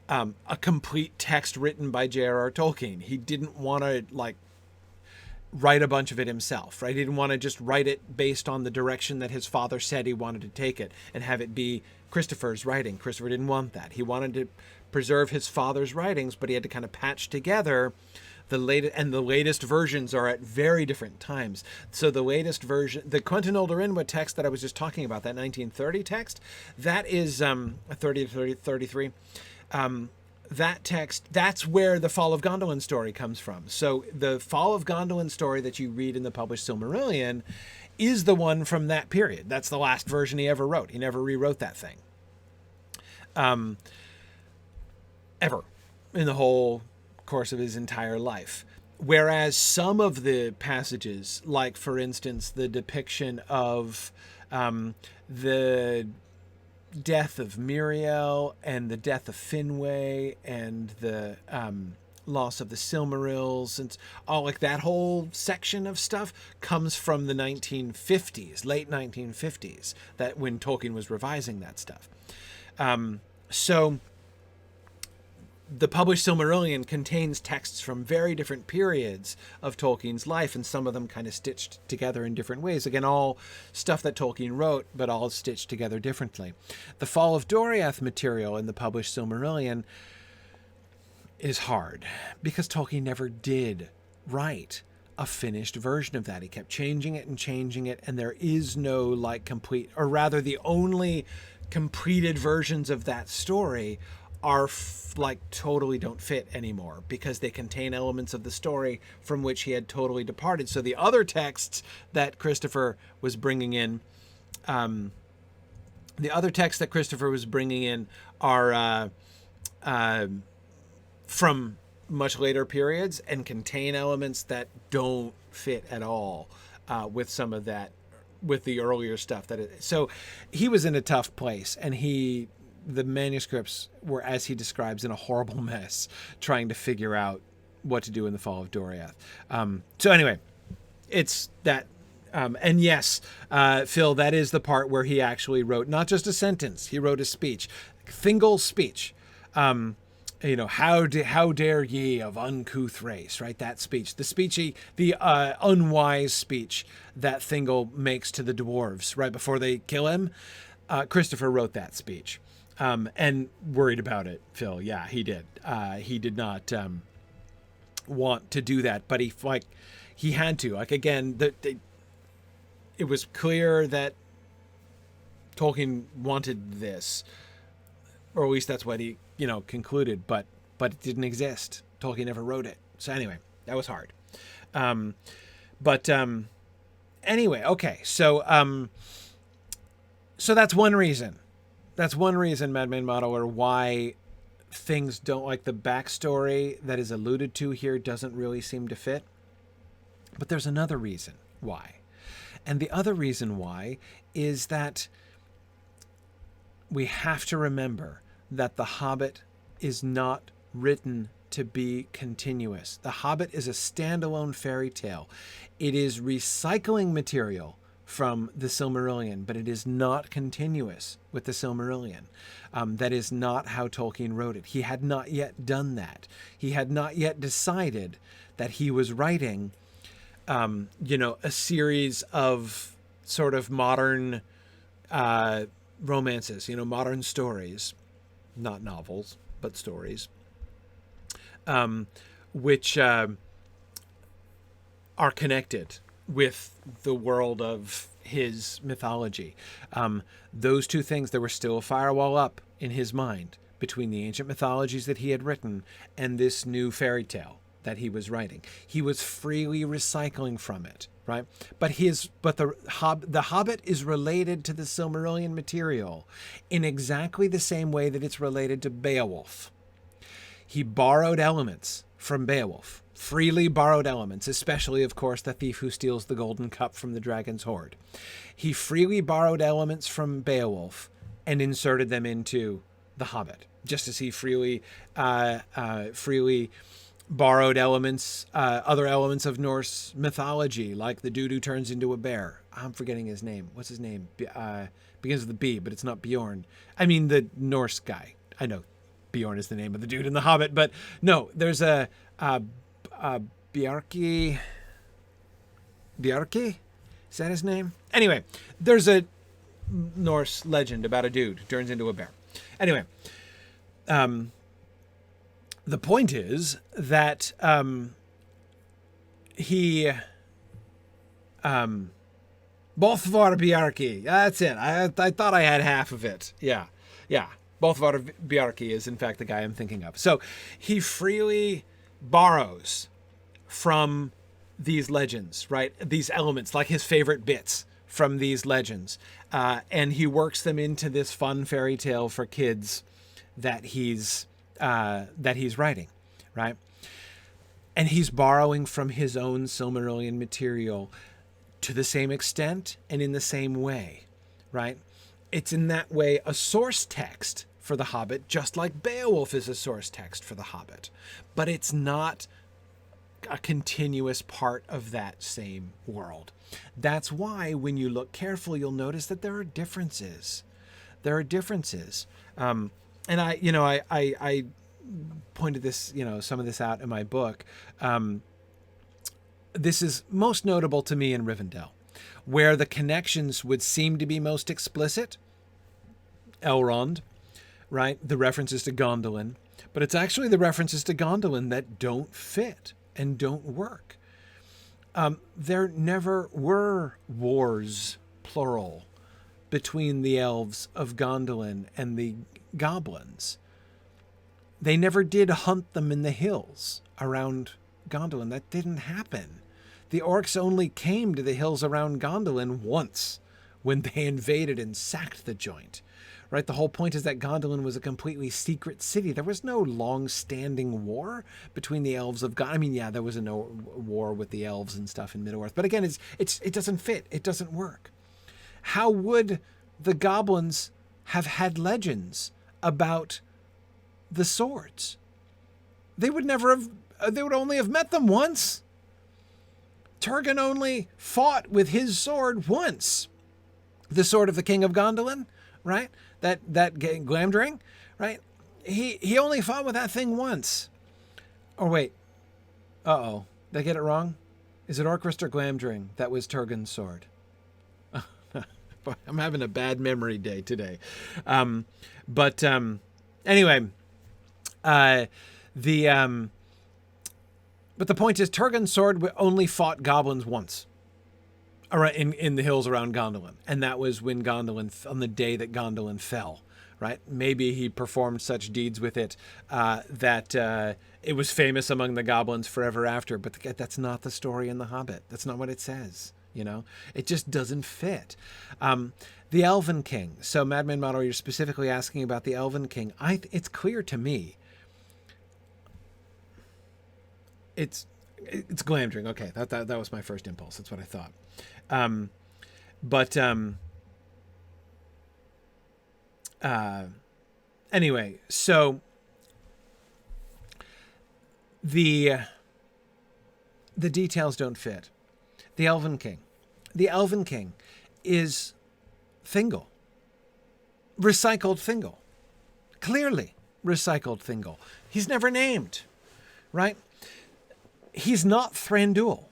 a complete text written by J.R.R. Tolkien. He didn't want to, like, write a bunch of it himself, right? He didn't want to just write it based on the direction that his father said he wanted to take it and have it be Christopher's writing. Christopher didn't want that. He wanted to preserve his father's writings, but he had to kind of patch together the latest versions are at very different times. So the latest version, the Quenta Nolde Rinwa text that I was just talking about, that 1930 text, that is 30 to 33. That text, that's where the Fall of Gondolin story comes from. So the Fall of Gondolin story that you read in the published Silmarillion is the one from that period. That's the last version he ever wrote. He never rewrote that thing. Ever. In the whole course of his entire life. Whereas some of the passages, like for instance the depiction of the death of Miriel and the death of Finwë and the loss of the Silmarils and all, like, that whole section of stuff comes from the 1950s, late 1950s, that when Tolkien was revising that stuff. So the published Silmarillion contains texts from very different periods of Tolkien's life, and some of them kind of stitched together in different ways. Again, all stuff that Tolkien wrote, but all stitched together differently. The Fall of Doriath material in the published Silmarillion is hard, because Tolkien never did write a finished version of that. He kept changing it, and there is no, like, complete, or rather the only completed versions of that story are totally don't fit anymore, because they contain elements of the story from which he had totally departed. So the other texts that Christopher was bringing in, are from much later periods and contain elements that don't fit at all with some of that, with the earlier stuff. So he was in a tough place, and the manuscripts were, as he describes, in a horrible mess, trying to figure out what to do in the Fall of Doriath. So anyway, it's that. And yes, Phil, that is the part where he actually wrote not just a sentence, he wrote a speech. Thingol's speech. you know, how dare ye of uncouth race, right? That speech, the unwise speech that Thingol makes to the dwarves right before they kill him. Christopher wrote that speech, and worried about it. Phil, yeah, he did. He did not want to do that, but he had to. Like, again, it was clear that Tolkien wanted this, or at least that's what he, you know, concluded, but it didn't exist. Tolkien never wrote it. So anyway, that was hard. Anyway, okay. So that's one reason. That's one reason, Madman Modeler, why things don't, like the backstory that is alluded to here doesn't really seem to fit. But there's another reason why. And the other reason why is that we have to remember that The Hobbit is not written to be continuous. The Hobbit is a standalone fairy tale. It is recycling material from the Silmarillion, but it is not continuous with the Silmarillion. That is not how Tolkien wrote it. He had not yet done that. He had not yet decided that he was writing, a series of sort of modern romances, modern stories, not novels, but stories, which are connected with the world of his mythology. Those two things, there was still a firewall up in his mind between the ancient mythologies that he had written and this new fairy tale that he was writing. He was freely recycling from it, right? But the Hobbit is related to the Silmarillion material in exactly the same way that it's related to Beowulf. He borrowed elements from Beowulf, freely borrowed elements, especially, of course, the thief who steals the golden cup from the dragon's hoard. He freely borrowed elements from Beowulf and inserted them into the Hobbit, just as he freely borrowed elements, other elements of Norse mythology, like the dude who turns into a bear. I'm forgetting his name. What's his name? Begins with a B, but it's not Bjorn. I mean, the Norse guy. I know Bjorn is the name of the dude in The Hobbit, but no, there's a Bjarki. Is that his name? Anyway, there's a Norse legend about a dude who turns into a bear. Anyway, the point is that he Bothvar Bjarki. That's it. I thought I had half of it. Yeah. Bothvar Bjarki is in fact the guy I'm thinking of. So he freely borrows from these legends, right? These elements, like his favorite bits from these legends, and he works them into this fun fairy tale for kids that he's writing, right? And he's borrowing from his own Silmarillion material to the same extent and in the same way, right? It's in that way a source text for The Hobbit, just like Beowulf is a source text for The Hobbit, but it's not a continuous part of that same world. That's why when you look carefully, you'll notice that there are differences. And I pointed this, some of this out in my book. This is most notable to me in Rivendell, where the connections would seem to be most explicit. Elrond, right? The references to Gondolin, but it's actually the references to Gondolin that don't fit and don't work. There never were wars, plural, between the elves of Gondolin and the goblins. They never did hunt them in the hills around Gondolin. That didn't happen. The orcs only came to the hills around Gondolin once, when they invaded and sacked the joint. Right? The whole point is that Gondolin was a completely secret city. There was no long-standing war between the elves of Gondolin. I mean, yeah, there was a war with the elves and stuff in Middle-earth. But again, it doesn't fit. It doesn't work. How would the goblins have had legends about the swords? They would only have met them once. Turgon only fought with his sword once. The sword of the King of Gondolin, right? That Glamdring, right? he only fought with that thing once. Oh, wait. Uh-oh. Did I get it wrong? Is it Orcrist or Glamdring that was Turgon's sword? Boy, I'm having a bad memory day today. Anyway, but the point is Turgon's sword only fought goblins once. In the hills around Gondolin. And that was when on the day that Gondolin fell. Right? Maybe he performed such deeds with it that it was famous among the goblins forever after. But that's not the story in The Hobbit. That's not what it says. You know, it just doesn't fit. The Elven King. So, Madman Model, you're specifically asking about the Elven King. It's clear to me. It's Glamdring. Okay, that was my first impulse. That's what I thought. Anyway, so the details don't fit. The Elven King. The Elven King is Thingol. Recycled Thingol. Clearly recycled Thingol. He's never named, right? He's not Thranduil.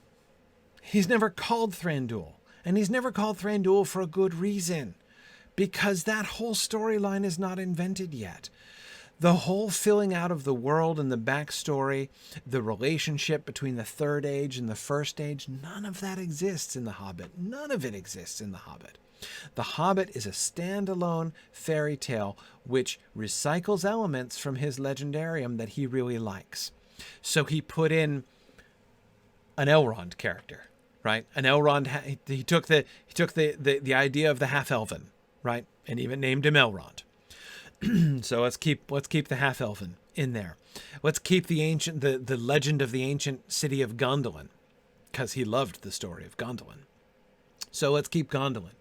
He's never called Thranduil. And he's never called Thranduil for a good reason. Because that whole storyline is not invented yet. The whole filling out of the world and the backstory, the relationship between the Third Age and the First Age, none of that exists in The Hobbit. None of it exists in The Hobbit. The Hobbit is a standalone fairy tale which recycles elements from his legendarium that he really likes. So he put in an Elrond character, right? An Elrond, he took the idea of the half-elven, right? And even named him Elrond. So let's keep the half-elven in there. Let's keep the legend of the ancient city of Gondolin, because he loved the story of Gondolin. So let's keep Gondolin.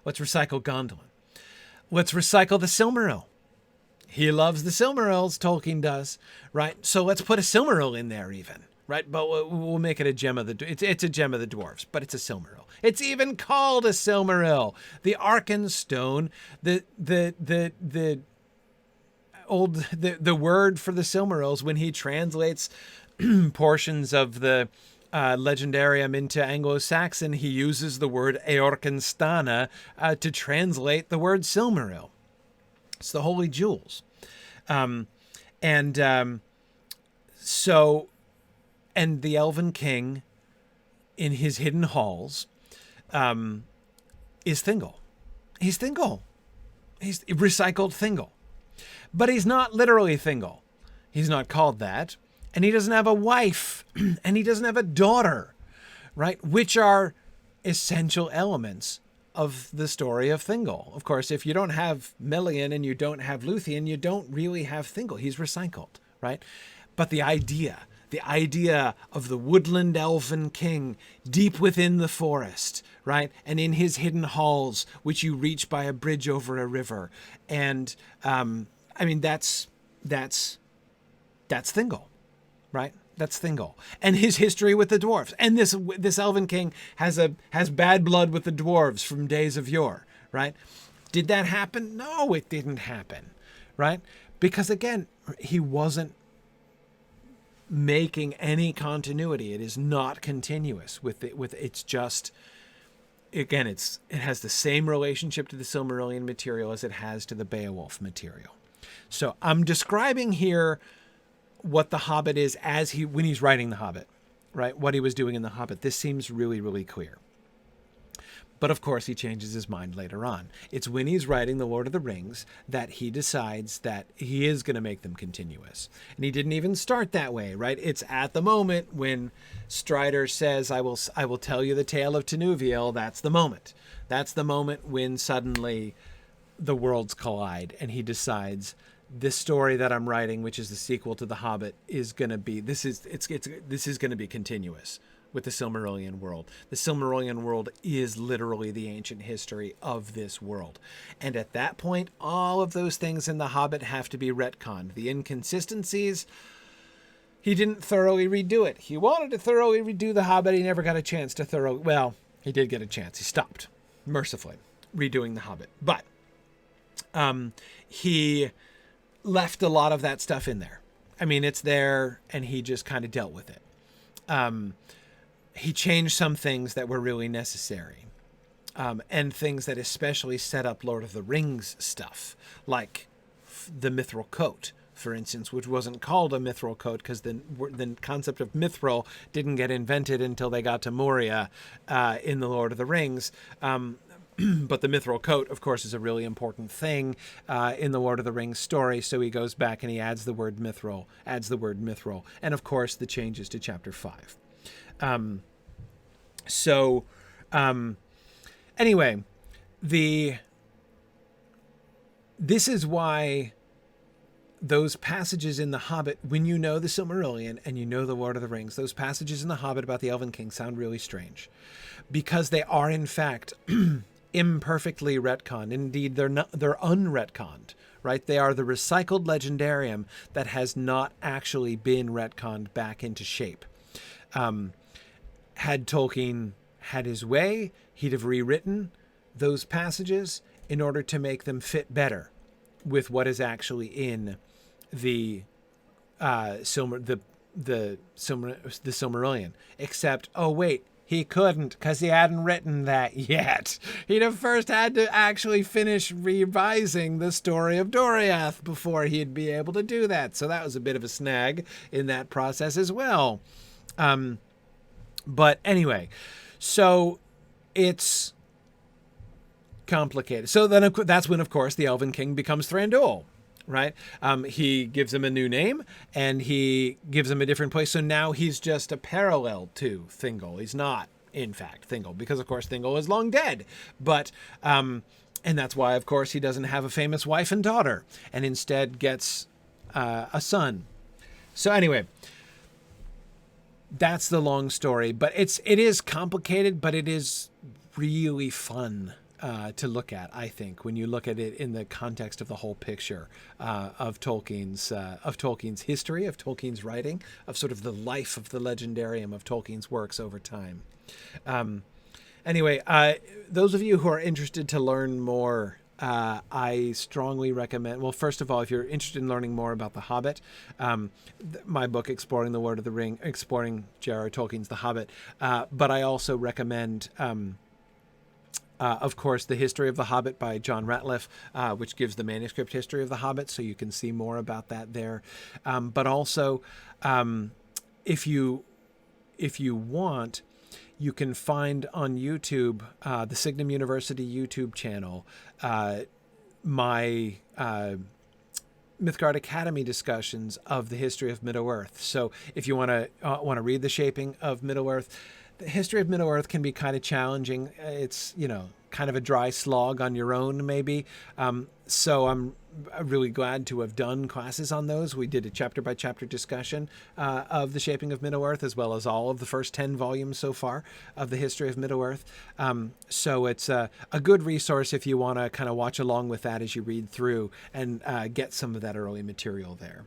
Let's recycle Gondolin. Let's recycle the Silmaril. He loves the Silmarils, Tolkien does, right? So let's put a Silmaril in there even, right? But we'll make it a gem of it's a gem of the dwarves, but it's a Silmaril. It's even called a Silmaril. The Arkenstone, the word for the Silmarils when he translates portions of the legendarium into Anglo-Saxon, he uses the word Eorkenstana to translate the word Silmaril. It's the holy jewels. And the Elven King in his hidden halls is Thingol. He's Thingol. He's recycled Thingol. But he's not literally Thingol. He's not called that. And he doesn't have a wife. And he doesn't have a daughter. Right? Which are essential elements of the story of Thingol. Of course, if you don't have Melian and you don't have Luthien, you don't really have Thingol. He's recycled. Right? But the idea of the woodland elven king deep within the forest, right? And in his hidden halls, which you reach by a bridge over a river. And, that's Thingol, right? That's Thingol. And his history with the dwarves. And this elven king has bad blood with the dwarves from days of yore, right? Did that happen? No, it didn't happen, right? Because again, he wasn't making any continuity. It is not continuous it's just, again, it has the same relationship to the Silmarillion material as it has to the Beowulf material. So I'm describing here what the Hobbit is when he's writing the Hobbit, right? What he was doing in the Hobbit. This seems really, really clear. But of course, he changes his mind later on. It's when he's writing The Lord of the Rings that he decides that he is going to make them continuous. And he didn't even start that way, right? It's at the moment when Strider says, I will tell you the tale of Tenuviel. That's the moment. That's the moment when suddenly the worlds collide and he decides this story that I'm writing, which is the sequel to The Hobbit, is going to be, this is going to be continuous with the Silmarillion world. The Silmarillion world is literally the ancient history of this world. And at that point, all of those things in The Hobbit have to be retconned. The inconsistencies, he didn't thoroughly redo it. He wanted to thoroughly redo The Hobbit. He never got a chance to well, he did get a chance. He stopped, mercifully, redoing The Hobbit. But he left a lot of that stuff in there. I mean, it's there, and he just kind of dealt with it. He changed some things that were really necessary, and things that especially set up Lord of the Rings stuff, like the mithril coat, for instance, which wasn't called a mithril coat because the concept of mithril didn't get invented until they got to Moria in the Lord of the Rings. But the mithril coat, of course, is a really important thing in the Lord of the Rings story. So he goes back and he adds the word mithril, and of course the changes to chapter 5. Anyway, this is why those passages in The Hobbit, when you know the Silmarillion and you know the Lord of the Rings, those passages in The Hobbit about the Elven King sound really strange, because they are in fact imperfectly retconned. Indeed, they're unretconned, right? They are the recycled legendarium that has not actually been retconned back into shape. Had Tolkien had his way, he'd have rewritten those passages in order to make them fit better with what is actually in the Silmarillion. Except, oh wait, he couldn't because he hadn't written that yet. He'd have first had to actually finish revising the story of Doriath before he'd be able to do that. So that was a bit of a snag in that process as well. But anyway, so it's complicated. So then that's when, of course, the Elven King becomes Thranduil, right? He gives him a new name and he gives him a different place. So now he's just a parallel to Thingol. He's not, in fact, Thingol, because, of course, Thingol is long dead. But, and that's why, of course, he doesn't have a famous wife and daughter and instead gets a son. So anyway, that's the long story. But it is complicated, but it is really fun to look at, I think, when you look at it in the context of the whole picture of Tolkien's history, of Tolkien's writing, of sort of the life of the legendarium of Tolkien's works over time. Anyway, those of you who are interested to learn more, I strongly recommend, well, first of all, if you're interested in learning more about The Hobbit, my book, Exploring the Lord of the Ring, exploring J.R.R. Tolkien's The Hobbit, but I also recommend of course, The History of the Hobbit by John Ratliff, which gives the manuscript history of the Hobbit, so you can see more about that there. But also, if you want, you can find on YouTube, the Signum University YouTube channel, my Mythgard Academy discussions of the history of Middle-earth. So if you want to read the shaping of Middle-earth, the history of Middle-earth can be kind of challenging. It's, kind of a dry slog on your own, maybe. So I'm really glad to have done classes on those. We did a chapter-by-chapter discussion of the shaping of Middle-earth, as well as all of the first 10 volumes so far of the history of Middle-earth. So it's a good resource if you want to kind of watch along with that as you read through and get some of that early material there.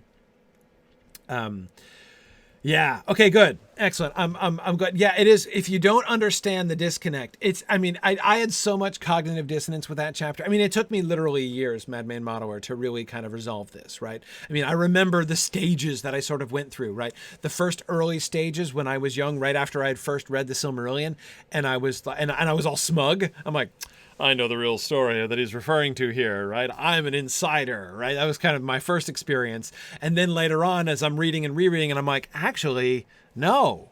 Yeah. Okay, good. Excellent. I'm good. Yeah, it is. If you don't understand the disconnect, I had so much cognitive dissonance with that chapter. I mean, it took me literally years, Madman Modeler, to really kind of resolve this, right? I mean, I remember the stages that I sort of went through, right? The first early stages when I was young, right after I had first read the Silmarillion, and I was all smug. I'm like, I know the real story that he's referring to here, right? I'm an insider, right? That was kind of my first experience. And then later on, as I'm reading and rereading, and I'm like, actually, no,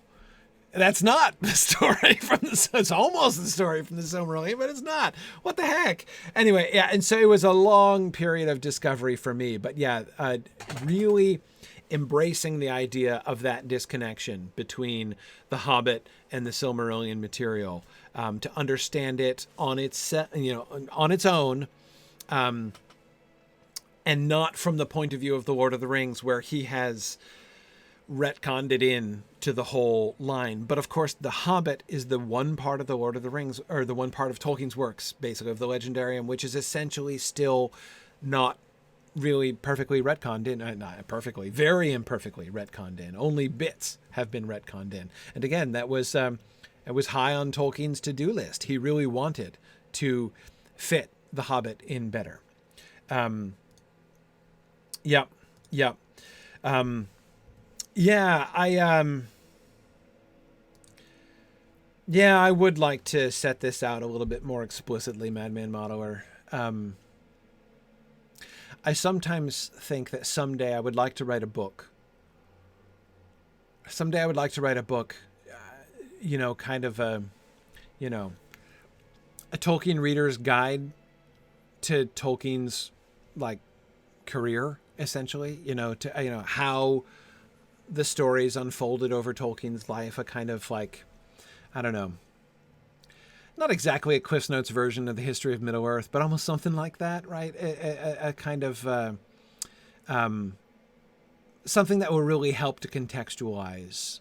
that's not the story from it's almost the story from the Silmarillion, but it's not. What the heck? Anyway, yeah, and so it was a long period of discovery for me. But yeah, really embracing the idea of that disconnection between The Hobbit and the Silmarillion material, to understand it on its own, and not from the point of view of the Lord of the Rings, where he has retconned it in to the whole line. But of course, The Hobbit is the one part of the Lord of the Rings, or the one part of Tolkien's works, basically, of the Legendarium, which is essentially still not really perfectly retconned in, not perfectly, very imperfectly retconned in. Only bits have been retconned in. And again, it was high on Tolkien's to-do list. He really wanted to fit The Hobbit in better. Yep. Yep. Yeah, I would like to set this out a little bit more explicitly, Madman Modeler. I sometimes think that someday I would like to write a book. Someday I would like to write a book, kind of a Tolkien reader's guide to Tolkien's, career, essentially, how the stories unfolded over Tolkien's life, a kind of I don't know, not exactly a Cliff's Notes version of the history of Middle-earth, but almost something like that, right? A kind of something that will really help to contextualize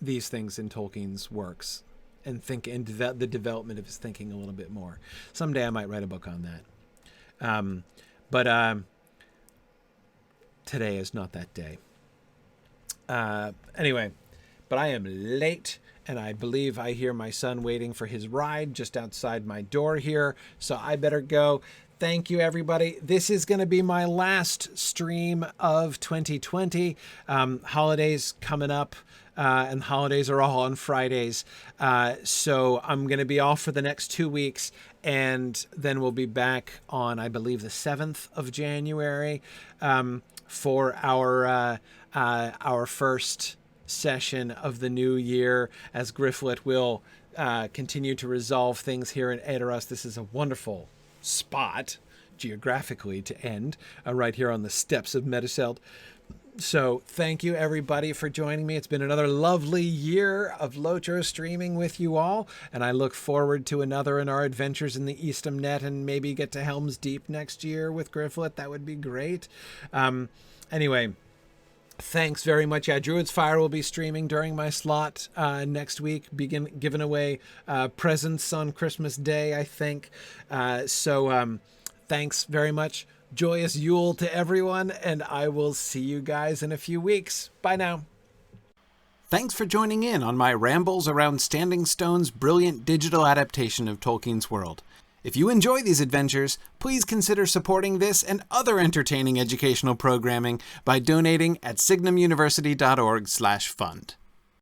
these things in Tolkien's works and think into the development of his thinking a little bit more. Someday I might write a book on that. But today is not that day. Anyway, but I am late, and I believe I hear my son waiting for his ride just outside my door here, so I better go. Thank you, everybody. This is going to be my last stream of 2020. Holidays coming up, and holidays are all on Fridays. So I'm going to be off for the next 2 weeks, and then we'll be back on, I believe, the 7th of January for our first session of the new year, as Gryfflet will continue to resolve things here in Edoras. This is a wonderful spot geographically to end, right here on the steps of Meduseld. So thank you, everybody, for joining me. It's been another lovely year of Lotro streaming with you all, and I look forward to another in our adventures in the Eastham Net, and maybe get to Helm's Deep next year with Gryfflet. That would be great. Anyway, thanks very much. Yeah, Druid's Fire will be streaming during my slot next week, giving away presents on Christmas Day, I think. So thanks very much. Joyous Yule to everyone, and I will see you guys in a few weeks. Bye now. Thanks for joining in on my rambles around Standing Stone's brilliant digital adaptation of Tolkien's world. If you enjoy these adventures, please consider supporting this and other entertaining educational programming by donating at signumuniversity.org/fund.